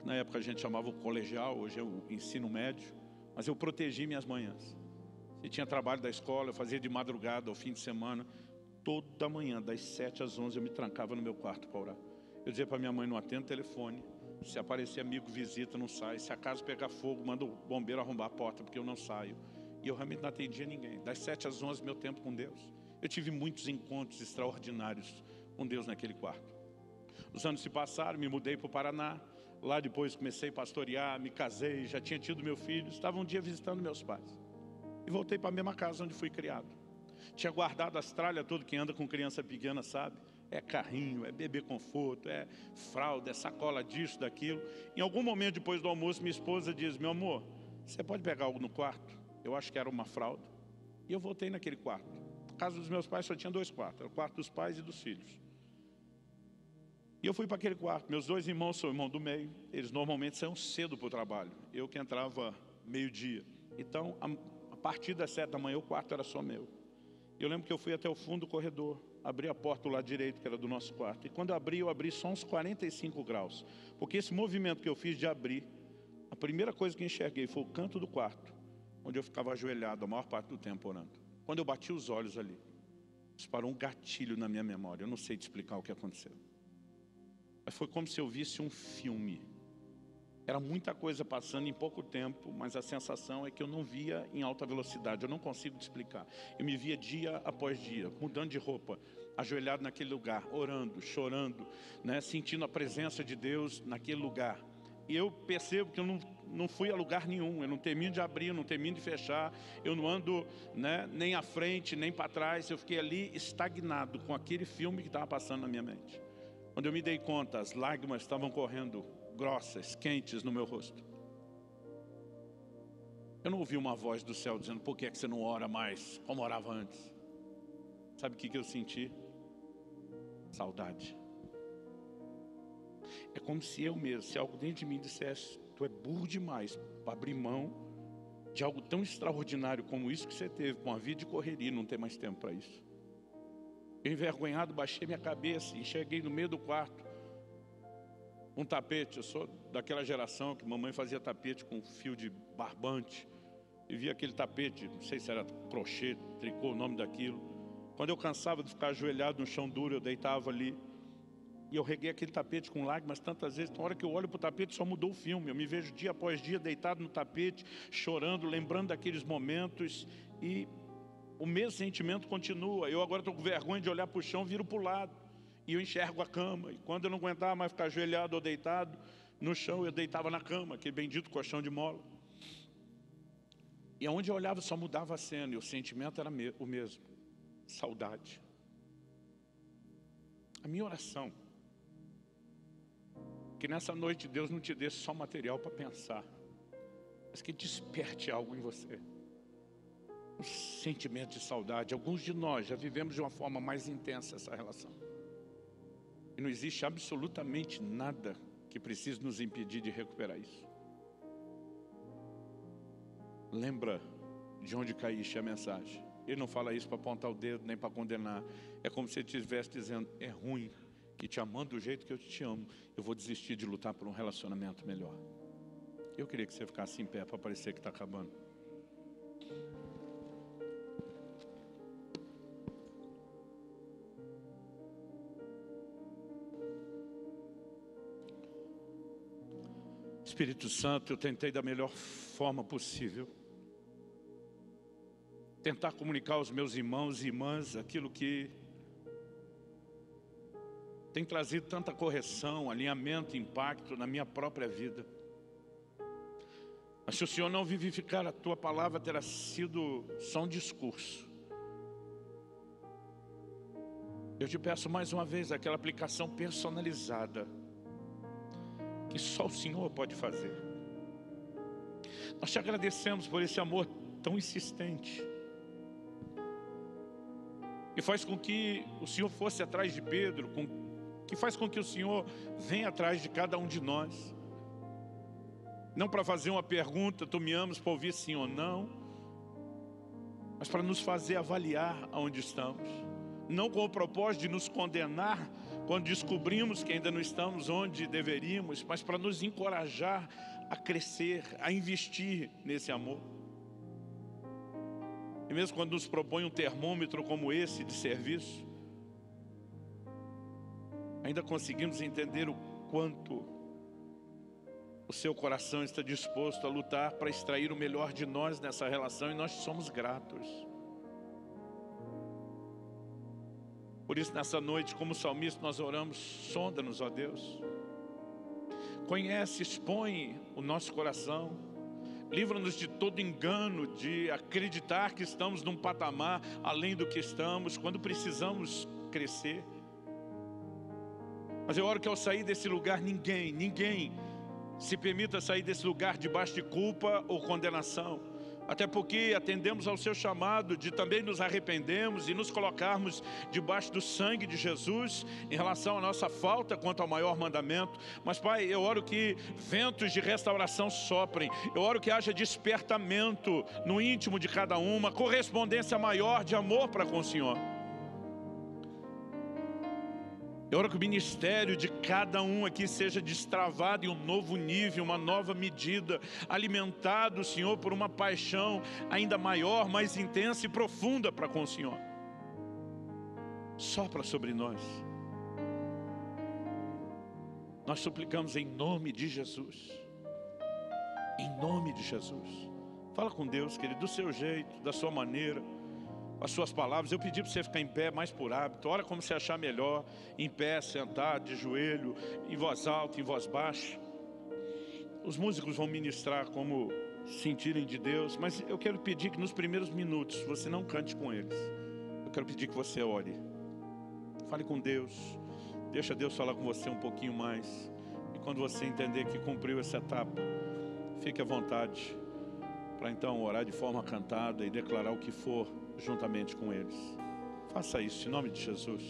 Na época a gente chamava o colegial, hoje é o ensino médio, mas eu protegi minhas manhãs. Se tinha trabalho da escola, eu fazia de madrugada, ao fim de semana, toda manhã, das 7 às 11, eu me trancava no meu quarto para orar. Eu dizia para minha mãe, não atenda o telefone, se aparecer amigo, visita, não sai, se a casa pegar fogo, manda o bombeiro arrombar a porta, porque eu não saio. E eu realmente não atendia ninguém. Das 7 às 11, meu tempo com Deus. Eu tive muitos encontros extraordinários com Deus naquele quarto. Os anos se passaram, me mudei para o Paraná. Lá depois comecei a pastorear, me casei, já tinha tido meu filho. Estava um dia visitando meus pais. E voltei para a mesma casa onde fui criado. Tinha guardado as tralhas todas, quem anda com criança pequena sabe. É carrinho, é bebê conforto, é fralda, é sacola disso, daquilo. Em algum momento depois do almoço, minha esposa diz, meu amor, você pode pegar algo no quarto? Eu acho que era uma fralda. E eu voltei naquele quarto. A casa dos meus pais só tinha 2 quartos. Era o quarto dos pais e dos filhos. E eu fui para aquele quarto. Meus 2 irmãos são irmãos do meio. Eles normalmente saíam cedo para o trabalho. Eu que entrava meio-dia. Então, a partir das 7 da manhã, o quarto era só meu. Eu lembro que eu fui até o fundo do corredor. Abri a porta do lado direito, que era do nosso quarto. E quando eu abri só uns 45 graus. Porque esse movimento que eu fiz de abrir, a primeira coisa que enxerguei foi o canto do quarto, onde eu ficava ajoelhado a maior parte do tempo orando. Quando eu bati os olhos ali, disparou um gatilho na minha memória. Eu não sei te explicar o que aconteceu. Mas foi como se eu visse um filme. Era muita coisa passando em pouco tempo, mas a sensação é que eu não via em alta velocidade. Eu não consigo te explicar. Eu me via dia após dia, mudando de roupa, ajoelhado naquele lugar, orando, chorando, né, sentindo a presença de Deus naquele lugar. E eu percebo que eu não fui a lugar nenhum. Eu não termino de abrir, eu não termino de fechar. Eu não ando, né, nem à frente, nem para trás. Eu fiquei ali estagnado com aquele filme que estava passando na minha mente. Quando eu me dei conta, as lágrimas estavam correndo grossas, quentes no meu rosto. Eu não ouvi uma voz do céu dizendo, por que é que você não ora mais como orava antes? Sabe o que eu senti? Saudade. É como se eu mesmo, se algo dentro de mim dissesse, tu é burro demais para abrir mão de algo tão extraordinário como isso que você teve, com a vida de correria, não ter mais tempo para isso. Eu, envergonhado, baixei minha cabeça e cheguei no meio do quarto. Um tapete, eu sou daquela geração que mamãe fazia tapete com fio de barbante. e via aquele tapete, não sei se era crochê, tricô, o nome daquilo. Quando eu cansava de ficar ajoelhado no chão duro, eu deitava ali. E eu reguei aquele tapete com lágrimas tantas vezes. Na hora que eu olho para o tapete, só mudou o filme. Eu me vejo dia após dia deitado no tapete, chorando, lembrando daqueles momentos. E o mesmo sentimento continua. Eu agora estou com vergonha de olhar para o chão, viro para o lado. E eu enxergo a cama. E quando eu não aguentava mais ficar ajoelhado ou deitado no chão, eu deitava na cama, aquele bendito colchão de mola. E aonde eu olhava só mudava a cena. E o sentimento era o mesmo. Saudade. A minha oração, que nessa noite Deus não te dê só material para pensar, mas que desperte algo em você. Um sentimento de saudade. Alguns de nós já vivemos de uma forma mais intensa essa relação. E não existe absolutamente nada que precise nos impedir de recuperar isso. Lembra de onde caíste a mensagem. Ele não fala isso para apontar o dedo, nem para condenar. É como se ele estivesse dizendo, é ruim que te amando do jeito que eu te amo, eu vou desistir de lutar por um relacionamento melhor. Eu queria que você ficasse em pé para parecer que está acabando. Espírito Santo, eu tentei da melhor forma possível tentar comunicar aos meus irmãos e irmãs aquilo que tem trazido tanta correção, alinhamento, impacto na minha própria vida. Mas se o Senhor não vivificar, a Tua palavra terá sido só um discurso. Eu te peço mais uma vez aquela aplicação personalizada que só o Senhor pode fazer. Nós te agradecemos por esse amor tão insistente, que faz com que o Senhor fosse atrás de Pedro, que faz com que o Senhor venha atrás de cada um de nós. Não para fazer uma pergunta, tu me amas, para ouvir sim ou não, mas para nos fazer avaliar aonde estamos. Não com o propósito de nos condenar quando descobrimos que ainda não estamos onde deveríamos, mas para nos encorajar a crescer, a investir nesse amor. E mesmo quando nos propõe um termômetro como esse de serviço, ainda conseguimos entender o quanto o seu coração está disposto a lutar para extrair o melhor de nós nessa relação, e nós somos gratos. Por isso, nessa noite, como salmista, nós oramos, sonda-nos, ó Deus. Conhece, expõe o nosso coração. Livra-nos de todo engano, de acreditar que estamos num patamar além do que estamos, quando precisamos crescer. Mas eu oro que ao sair desse lugar, ninguém se permita sair desse lugar debaixo de culpa ou condenação. Até porque atendemos ao seu chamado de também nos arrependermos e nos colocarmos debaixo do sangue de Jesus em relação à nossa falta quanto ao maior mandamento. Mas Pai, eu oro que ventos de restauração soprem, eu oro que haja despertamento no íntimo de cada uma, correspondência maior de amor para com o Senhor. Eu oro que o ministério de cada um aqui seja destravado em um novo nível, uma nova medida, alimentado, Senhor, por uma paixão ainda maior, mais intensa e profunda para com o Senhor. Sopra sobre nós. Nós suplicamos em nome de Jesus. Em nome de Jesus. Fala com Deus, querido, do seu jeito, da sua maneira, as suas palavras. Eu pedi para você ficar em pé mais por hábito. Ora como você achar melhor, em pé, sentado, de joelho, em voz alta, em voz baixa. Os músicos vão ministrar como sentirem de Deus, mas eu quero pedir que nos primeiros minutos você não cante com eles. Eu quero pedir que você ore. Fale com Deus. Deixa Deus falar com você um pouquinho mais. E quando você entender que cumpriu essa etapa, fique à vontade para então orar de forma cantada e declarar o que for juntamente com eles. Faça isso em nome de Jesus.